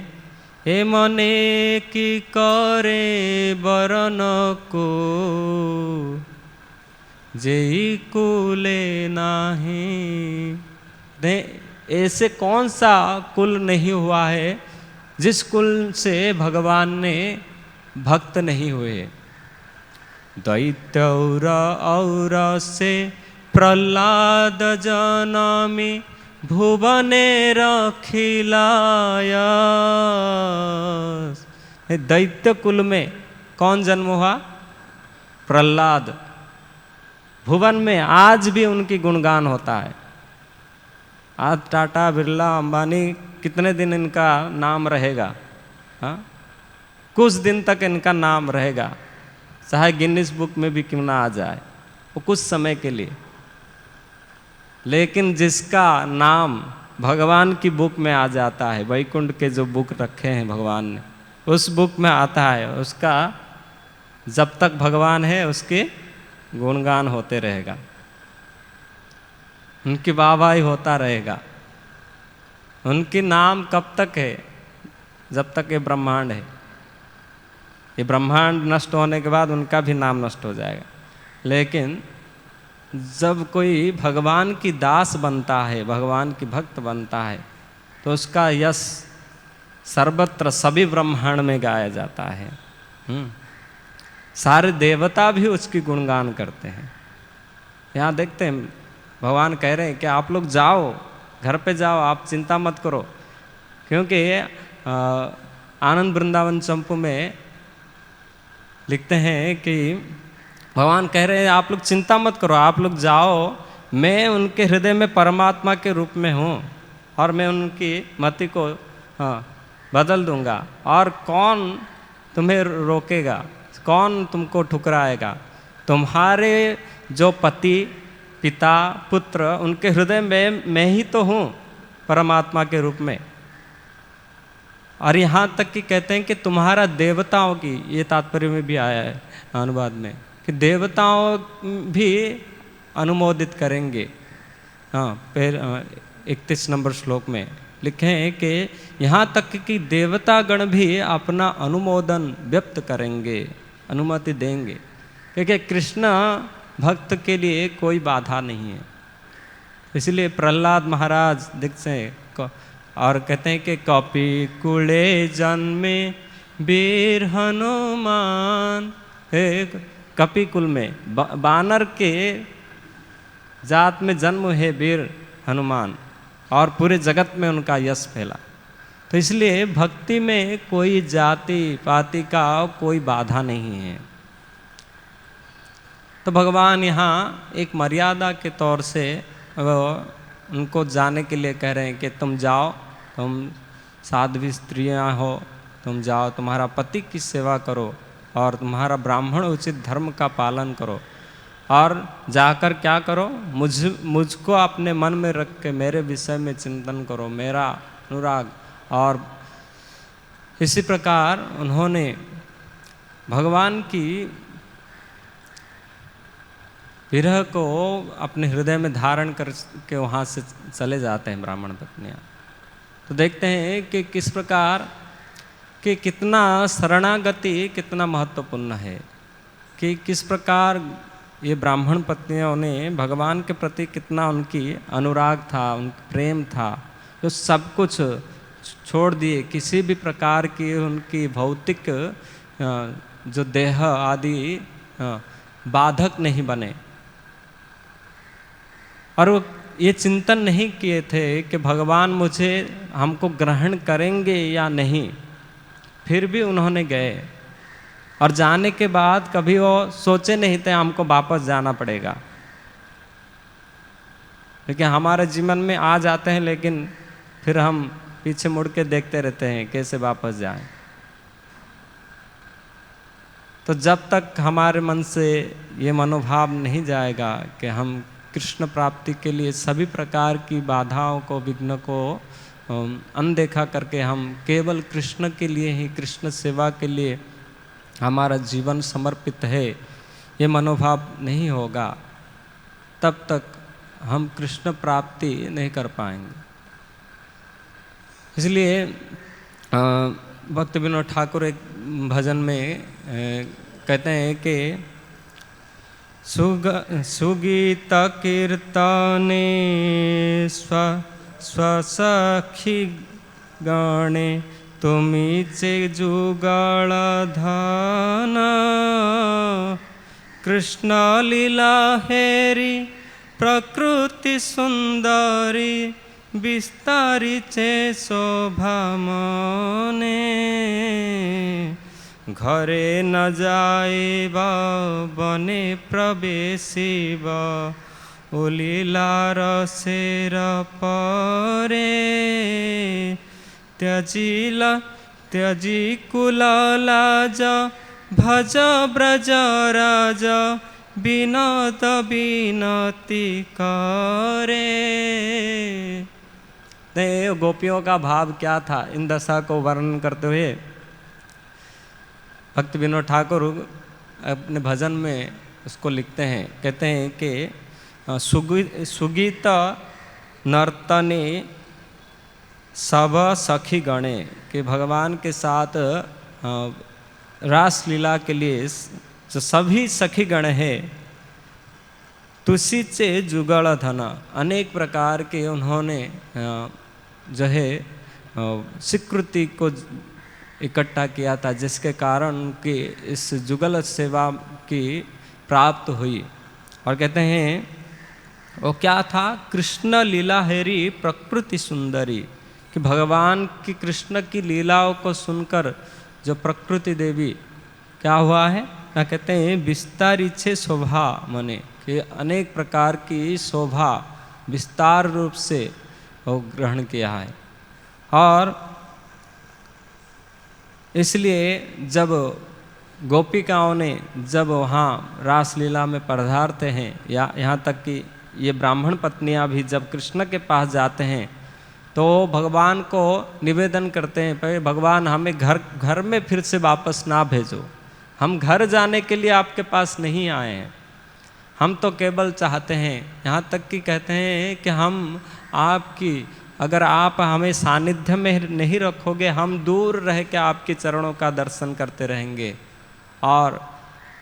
हे मने की करे बरन को जेई कुले नाही। ऐसे कौन सा कुल नहीं हुआ है जिस कुल से भगवान ने भक्त नहीं हुए। दैत्य और से प्रहलाद जनमी भुवने रखिलाय। दैत्य कुल में कौन जन्म हुआ? प्रहलाद। भुवन में आज भी उनकी गुणगान होता है। आज टाटा बिरला अंबानी कितने दिन इनका नाम रहेगा? हाँ, कुछ दिन तक इनका नाम रहेगा, चाहे गिनीज बुक में भी क्यों ना आ जाए, वो कुछ समय के लिए। लेकिन जिसका नाम भगवान की बुक में आ जाता है, वैकुंठ के जो बुक रखे हैं भगवान ने, उस बुक में आता है, उसका जब तक भगवान है उसके गुणगान होते रहेगा, उनकी वाहवाही होता रहेगा। उनकी नाम कब तक है? जब तक ये ब्रह्मांड है। ये ब्रह्मांड नष्ट होने के बाद उनका भी नाम नष्ट हो जाएगा। लेकिन जब कोई भगवान की दास बनता है, भगवान की भक्त बनता है, तो उसका यश सर्वत्र सभी ब्रह्मांड में गाया जाता है। सारे देवता भी उसकी गुणगान करते हैं। यहाँ देखते हैं भगवान कह रहे हैं कि आप लोग जाओ, घर पे जाओ, आप चिंता मत करो। क्योंकि आनंद वृंदावन चंपू में लिखते हैं कि भगवान कह रहे हैं आप लोग चिंता मत करो, आप लोग जाओ, मैं उनके हृदय में परमात्मा के रूप में हूँ और मैं उनकी मति को बदल दूंगा। और कौन तुम्हें रोकेगा, कौन तुमको ठुकराएगा? तुम्हारे जो पति, पिता, पुत्र, उनके हृदय में मैं ही तो हूँ परमात्मा के रूप में। और यहाँ तक कि कहते हैं कि तुम्हारा देवताओं की, ये तात्पर्य में भी आया है अनुवाद में, कि देवताओं भी अनुमोदित करेंगे। हाँ, फिर 31 नंबर श्लोक में लिखे हैं कि यहाँ तक कि देवतागण भी अपना अनुमोदन व्यक्त करेंगे, अनुमति देंगे, क्योंकि कृष्ण भक्त के लिए कोई बाधा नहीं है। इसलिए प्रहलाद महाराज दिखते और कहते हैं कि कपि कुले जन्मे वीर हनुमान। कपि कुल में बानर के जात में जन्म है वीर हनुमान, और पूरे जगत में उनका यश फैला। तो इसलिए भक्ति में कोई जाति पाति का कोई बाधा नहीं है। तो भगवान यहाँ एक मर्यादा के तौर से उनको जाने के लिए कह रहे हैं कि तुम जाओ, तुम साध्वी स्त्रियाँ हो, तुम जाओ, तुम्हारा पति की सेवा करो और तुम्हारा ब्राह्मण उचित धर्म का पालन करो, और जाकर क्या करो, मुझको अपने मन में रख के मेरे विषय में चिंतन करो, मेरा अनुराग। और इसी प्रकार उन्होंने भगवान की विरह को अपने हृदय में धारण करके वहाँ से चले जाते हैं ब्राह्मण पत्नियाँ। तो देखते हैं कि किस प्रकार कि कितना शरणागति कितना महत्वपूर्ण है, कि किस प्रकार ये ब्राह्मण पत्नियों ने भगवान के प्रति कितना उनकी अनुराग था, उनका प्रेम था, जो सब कुछ छोड़ दिए, किसी भी प्रकार की उनकी भौतिक जो देह आदि बाधक नहीं बने। और वो ये चिंतन नहीं किए थे कि भगवान मुझे हमको ग्रहण करेंगे या नहीं, फिर भी उन्होंने गए। और जाने के बाद कभी वो सोचे नहीं थे हमको वापस जाना पड़ेगा। लेकिन हमारे जीवन में आ जाते हैं, लेकिन फिर हम पीछे मुड़ के देखते रहते हैं कैसे वापस जाएं। तो जब तक हमारे मन से ये मनोभाव नहीं जाएगा कि हम कृष्ण प्राप्ति के लिए सभी प्रकार की बाधाओं को, विघ्न को अनदेखा करके हम केवल कृष्ण के लिए ही, कृष्ण सेवा के लिए हमारा जीवन समर्पित है, ये मनोभाव नहीं होगा, तब तक हम कृष्ण प्राप्ति नहीं कर पाएंगे। इसलिए भक्त विनोद ठाकुर एक भजन में कहते हैं कि सुगीत कीर्तने स्वसखी गणे तुमीचे जुगाळ धन कृष्ण लीला हेरी प्रकृति सुंदरी विस्तारीचे शोभा मने घरे न जाइब बने प्रवेशिब उलीलार शेर परे त्यजी कुल लाज भज ब्रज राज विनोद विनती करे। गोपियों का भाव क्या था, इन दशा को वर्णन करते हुए भक्त विनोद ठाकुर अपने भजन में उसको लिखते हैं। कहते हैं कि सुगीत नर्तने सब सखी गणे, कि भगवान के साथ रास लीला के लिए जो सभी सखी गण है तुसी से जुगल धन, अनेक प्रकार के उन्होंने जो है स्वीकृति को इकट्ठा किया था, जिसके कारण कि इस जुगल सेवा की प्राप्त हुई। और कहते हैं वो क्या था, कृष्ण लीला हेरी प्रकृति सुंदरी, कि भगवान की कृष्ण की लीलाओं को सुनकर जो प्रकृति देवी क्या हुआ है ना, कहते हैं विस्तारी छे शोभा मने, कि अनेक प्रकार की शोभा विस्तार रूप से वो ग्रहण किया है। और इसलिए जब गोपिकाओं ने जब वहाँ रासलीला में पधारते हैं, या यहाँ तक कि ये ब्राह्मण पत्नियाँ भी जब कृष्ण के पास जाते हैं तो भगवान को निवेदन करते हैं, भाई भगवान हमें घर में फिर से वापस ना भेजो, हम घर जाने के लिए आपके पास नहीं आए हैं, हम तो केवल चाहते हैं, यहाँ तक कि कहते हैं कि हम आपकी, अगर आप हमें सानिध्य में नहीं रखोगे हम दूर रह के आपके चरणों का दर्शन करते रहेंगे, और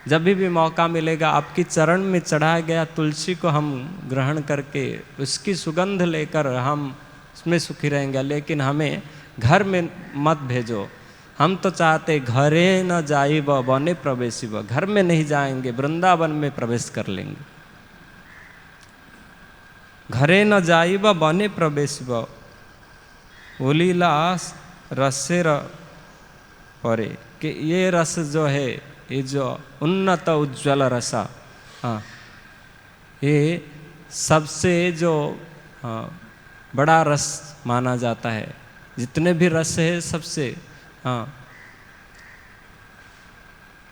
जब भी मौका मिलेगा आपकी चरण में चढ़ाया गया तुलसी को हम ग्रहण करके उसकी सुगंध लेकर हम उसमें सुखी रहेंगे, लेकिन हमें घर में मत भेजो। हम तो चाहते घरे न जाइब बने प्रवेशिब, घर में नहीं जाएंगे, वृंदावन में प्रवेश कर लेंगे। घरे न जाइब बने प्रवेशिब उलीला रसेर परे, कि ये रस जो है, ये जो उन्नत उज्ज्वल रसा, हाँ, ये सबसे जो बड़ा रस माना जाता है, जितने भी रस है सबसे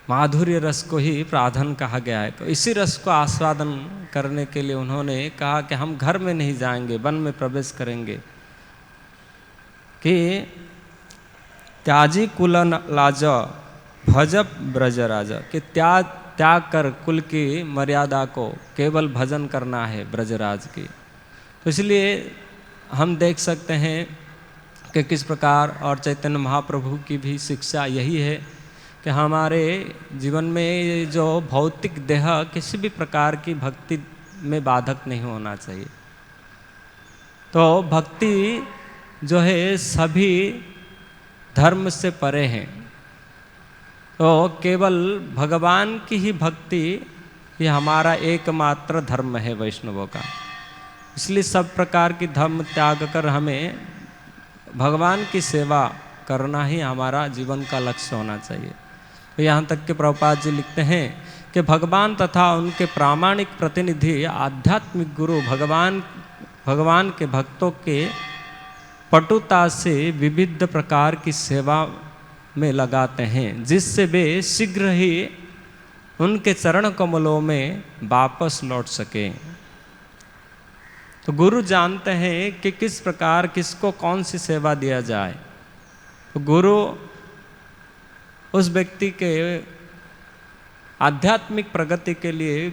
माधुर्य रस को ही प्राधान्य कहा गया है। तो इसी रस को आस्वादन करने के लिए उन्होंने कहा कि हम घर में नहीं जाएंगे, वन में प्रवेश करेंगे। कि त्याजी कुल लाज भज ब्रज राजा, कि त्याग कर कुल की मर्यादा को केवल भजन करना है ब्रजराज की। तो इसलिए हम देख सकते हैं कि किस प्रकार, और चैतन्य महाप्रभु की भी शिक्षा यही है कि हमारे जीवन में जो भौतिक देह किसी भी प्रकार की भक्ति में बाधक नहीं होना चाहिए। तो भक्ति जो है सभी धर्म से परे हैं, तो केवल भगवान की ही भक्ति ये हमारा एकमात्र धर्म है वैष्णवों का। इसलिए सब प्रकार की धर्म त्याग कर हमें भगवान की सेवा करना ही हमारा जीवन का लक्ष्य होना चाहिए। तो यहाँ तक के प्रभुपाद जी लिखते हैं कि भगवान तथा उनके प्रामाणिक प्रतिनिधि आध्यात्मिक गुरु भगवान के भक्तों के पटुता से विविध प्रकार की सेवा में लगाते हैं, जिससे वे शीघ्र ही उनके चरण कमलों में वापस लौट सके। तो गुरु जानते हैं कि किस प्रकार किसको कौन सी सेवा दिया जाए। तो गुरु उस व्यक्ति के आध्यात्मिक प्रगति के लिए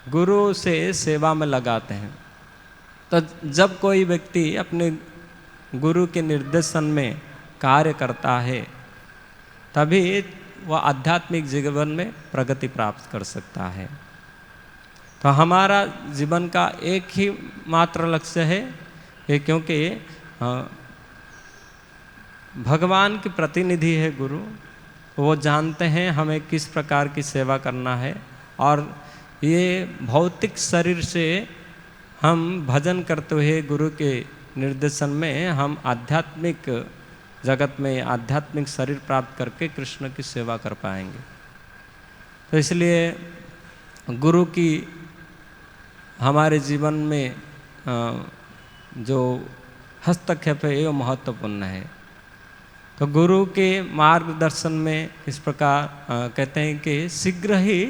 गुरु से सेवा में लगाते हैं। तो जब कोई व्यक्ति अपने गुरु के निर्देशन में कार्य करता है, तभी वह आध्यात्मिक जीवन में प्रगति प्राप्त कर सकता है। तो हमारा जीवन का एक ही मात्र लक्ष्य है कि क्योंकि भगवान के प्रतिनिधि है गुरु, वो जानते हैं हमें किस प्रकार की सेवा करना है, और ये भौतिक शरीर से हम भजन करते हुए गुरु के निर्देशन में हम आध्यात्मिक जगत में आध्यात्मिक शरीर प्राप्त करके कृष्ण की सेवा कर पाएंगे। तो इसलिए गुरु की हमारे जीवन में जो हस्तक्षेप है ये महत्वपूर्ण है। तो गुरु के मार्गदर्शन में इस प्रकार कहते हैं कि शीघ्र ही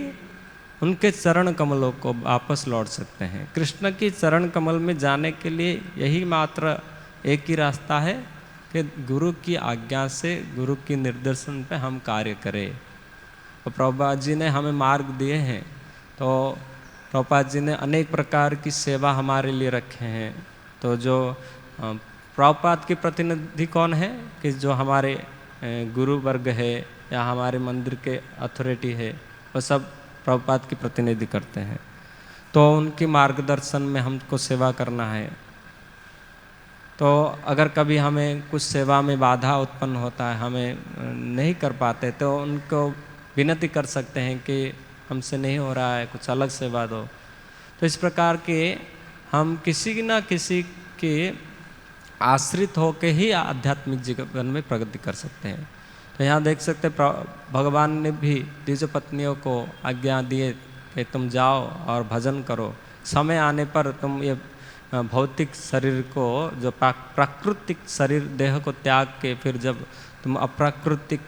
उनके चरण कमलों को वापस लौट सकते हैं। कृष्ण की चरण कमल में जाने के लिए यही मात्र एक ही रास्ता है कि गुरु की आज्ञा से, गुरु की निर्देशन पे हम कार्य करें। तो प्रभुपाद जी ने हमें मार्ग दिए हैं, तो प्रभुपाद जी ने अनेक प्रकार की सेवा हमारे लिए रखे हैं। तो जो प्रभुपाद के प्रतिनिधि कौन है कि जो हमारे गुरु वर्ग है या हमारे मंदिर के अथॉरिटी है, वो सब प्रभुपाद की प्रतिनिधि करते हैं। तो उनके मार्गदर्शन में हमको सेवा करना है। तो अगर कभी हमें कुछ सेवा में बाधा उत्पन्न होता है, हमें नहीं कर पाते, तो उनको विनती कर सकते हैं कि हमसे नहीं हो रहा है, कुछ अलग सेवा दो। तो इस प्रकार के हम किसी न किसी के आश्रित होकर ही आध्यात्मिक जीवन में प्रगति कर सकते हैं। तो यहाँ देख सकते भगवान ने भी द्विज पत्नियों को आज्ञा दिए कि तुम जाओ और भजन करो, समय आने पर तुम ये भौतिक शरीर को, जो प्राकृतिक शरीर देह को त्याग के फिर जब तुम अप्राकृतिक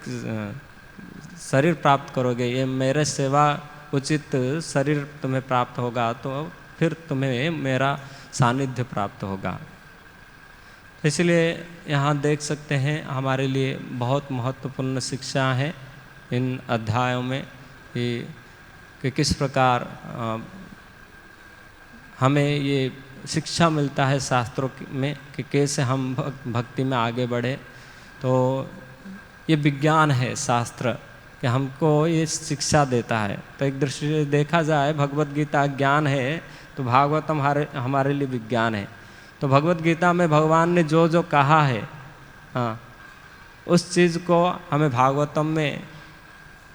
शरीर प्राप्त करोगे, ये मेरे सेवा उचित शरीर तुम्हें प्राप्त होगा, तो फिर तुम्हें मेरा सानिध्य प्राप्त होगा। इसलिए यहाँ देख सकते हैं हमारे लिए बहुत महत्वपूर्ण शिक्षा है इन अध्यायों में कि किस प्रकार हमें ये शिक्षा मिलता है शास्त्रों में कि कैसे हम भक्ति में आगे बढ़े। तो ये विज्ञान है शास्त्र कि हमको ये शिक्षा देता है। तो एक दृष्टि से देखा जाए भगवत गीता ज्ञान है, तो भागवतम हमारे लिए विज्ञान है। तो भगवत गीता में भगवान ने जो जो कहा है, उस चीज़ को हमें भागवतम में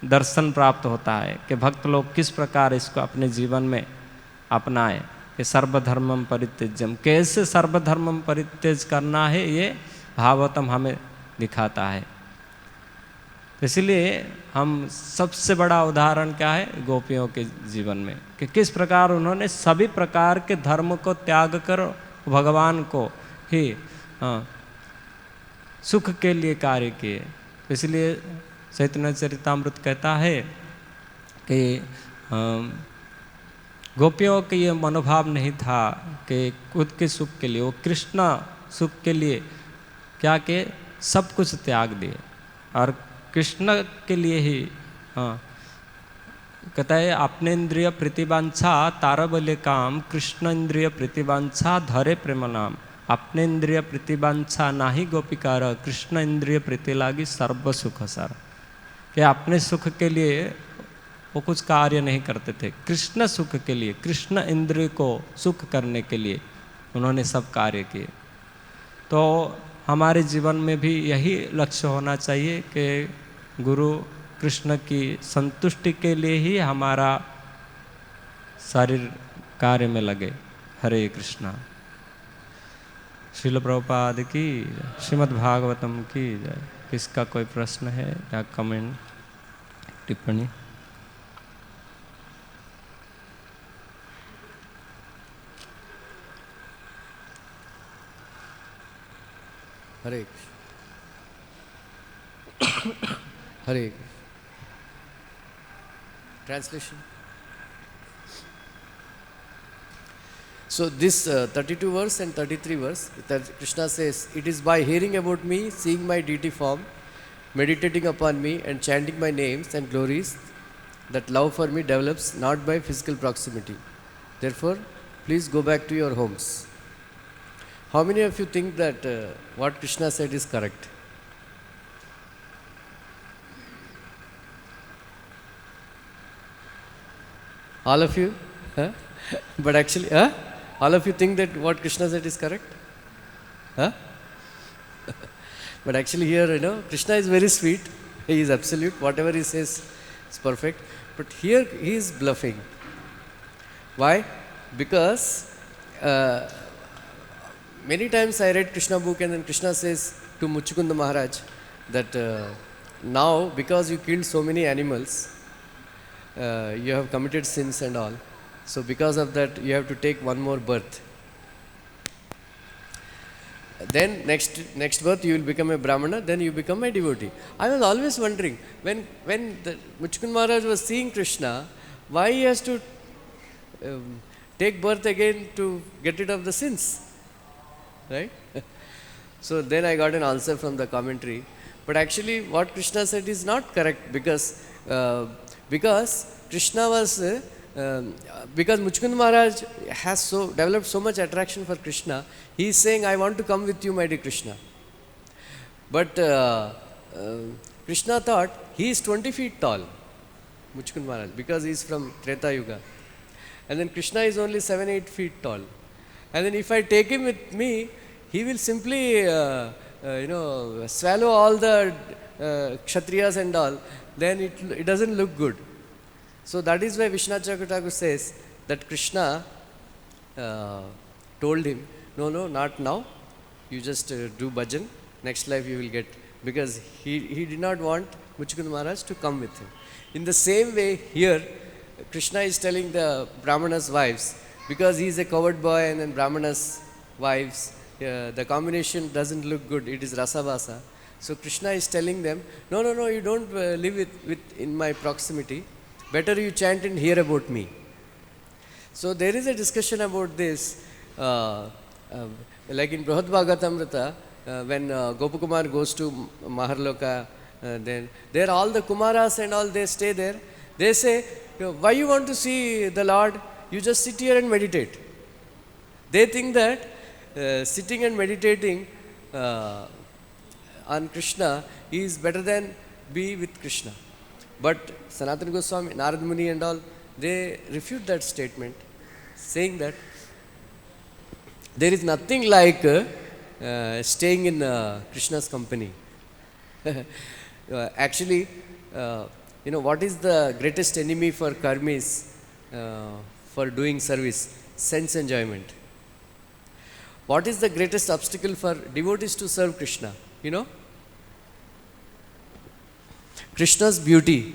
दर्शन प्राप्त होता है कि भक्त लोग किस प्रकार इसको अपने जीवन में अपनाए कि सर्वधर्मम परित्यज्यम, कैसे सर्वधर्मम परित्यज करना है, ये भागवतम हमें दिखाता है। इसलिए हम सबसे बड़ा उदाहरण क्या है गोपियों के जीवन में कि किस प्रकार उन्होंने सभी प्रकार के धर्म को त्याग कर भगवान को ही सुख के लिए कार्य किए। इसलिए चैतन्य चरितामृत कहता है कि गोपियों के ये मनोभाव नहीं था कि खुद के सुख के लिए, वो कृष्ण सुख के लिए क्या के सब कुछ त्याग दिए और कृष्ण के लिए ही कहता है अपने इंद्रिय प्रतिवांछा तारबले काम, कृष्ण इंद्रिय प्रतिवांछा धरे प्रेम नाम। अपने इंद्रिय प्रतिवांछा नाही गोपिकार, कृष्ण इंद्रिय प्रीति लागी सर्व सुख सार। कि अपने सुख के लिए वो कुछ कार्य नहीं करते थे, कृष्ण सुख के लिए, कृष्ण इंद्रिय को सुख करने के लिए उन्होंने सब कार्य किए। तो हमारे जीवन में भी यही लक्ष्य होना चाहिए कि गुरु कृष्ण की संतुष्टि के लिए ही हमारा शरीर कार्य में लगे। हरे कृष्णा। श्रील प्रभुपाद की, श्रीमद् भागवतम की जय। किसका कोई प्रश्न है या कमेंट टिप्पणी? Hare Hare translation. So this 32 verse and 33 verse, that Krishna says, it is by hearing about me, seeing my deity form, meditating upon me and chanting my names and glories, that love for me develops not by physical proximity. Therefore, please go back to your homes. How many of you think that what Krishna said is correct? All of you? Huh? But actually, huh? All of you think that what Krishna said is correct? Huh? But actually here, Krishna is very sweet. He is absolute. Whatever he says is perfect. But here he is bluffing. Why? Because many times I read Krishna book and then Krishna says to Muchukunda Maharaj that now because you killed so many animals, you have committed sins and all. So because of that you have to take one more birth. Then next birth you will become a Brahmana, then you become a devotee. I was always wondering, when the Muchukund Maharaj was seeing Krishna, why he has to take birth again to get rid of the sins, right? So then I got an answer from the commentary. But actually what Krishna said is not correct, because Krishna was because Muchukund Maharaj has developed so much attraction for Krishna, he is saying, I want to come with you, my dear Krishna. But Krishna thought he is 20 feet tall, Muchukund Maharaj, because he is from Treta Yuga. And then Krishna is only 7-8 feet tall. And then if I take him with me, he will simply swallow all the Kshatriyas and all, then it doesn't look good. So that is why Vishwanath Chakravarti Thakur says that Krishna told him, no, not now, you just do bhajan, next life you will get, because he did not want Muchukund Maharaj to come with him. In the same way here, Krishna is telling the Brahmana's wives, because he is a coward boy and then Brahmana's wives, the combination doesn't look good, it is rasabhasa. So Krishna is telling them, no, you don't live in my proximity, better you chant and hear about me. So there is a discussion about this, like in Brihad Bhagavatamrita, when Gopakumar goes to Maharloka, then there all the Kumaras and all, they stay there. They say, why you want to see the Lord? You just sit here and meditate. They think that sitting and meditating on Krishna is better than be with Krishna. But Sanatana Goswami, Narad Muni and all, they refute that statement, saying that there is nothing like staying in Krishna's company. Actually, what is the greatest enemy for karmis for doing service? Sense enjoyment. What is the greatest obstacle for devotees to serve Krishna? Krishna's beauty.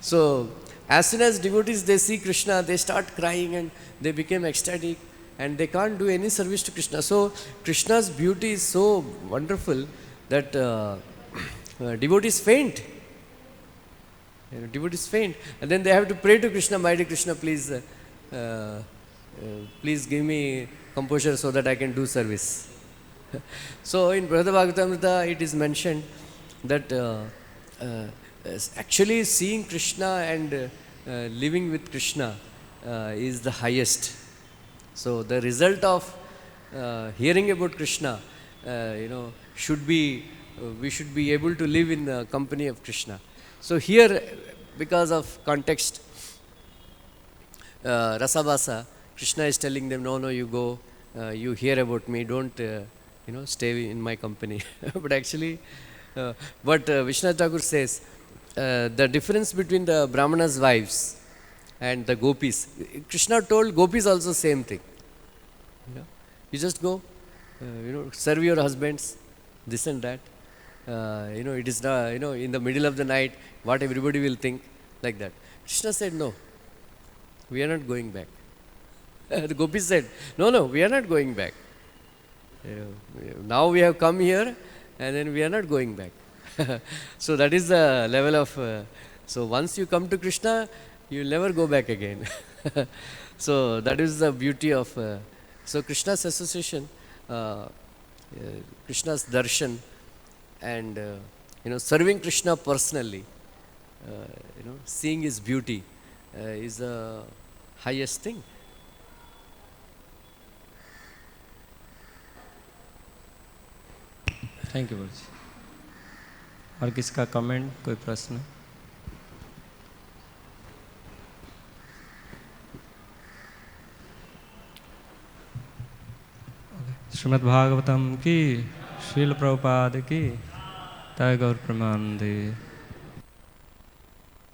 So, as soon as devotees they see Krishna, they start crying and they become ecstatic and they can't do any service to Krishna. So, Krishna's beauty is so wonderful that devotees faint. Devotees faint, and then they have to pray to Krishna, my dear Krishna, please give me composure so that I can do service. So in Brihad Bhagavatamrita it is mentioned that actually seeing Krishna and living with Krishna is the highest. So the result of hearing about Krishna, should be, we should be able to live in the company of Krishna. So here, because of context, Rasabhasa, Krishna is telling them, no, you go, you hear about me, don't, stay in my company. But actually, Vishwanath Thakur says, the difference between the Brahmana's wives and the gopis, Krishna told gopis also same thing. You just go, serve your husbands, this and that. It is not, in the middle of the night, what everybody will think, like that. Krishna said, no, we are not going back. The gopis said, no, we are not going back. Now we have come here and then we are not going back. So that is the level of, so once you come to Krishna, you will never go back again. So that is the beauty of, so Krishna's association, Krishna's darshan, and serving Krishna personally, seeing his beauty is the highest thing. Thank you गुरुजी। और किसका comment, कोई प्रश्न? श्रीमद् भागवतम की, श्रील प्रभुपाद की, जय गौर प्रमानंदे।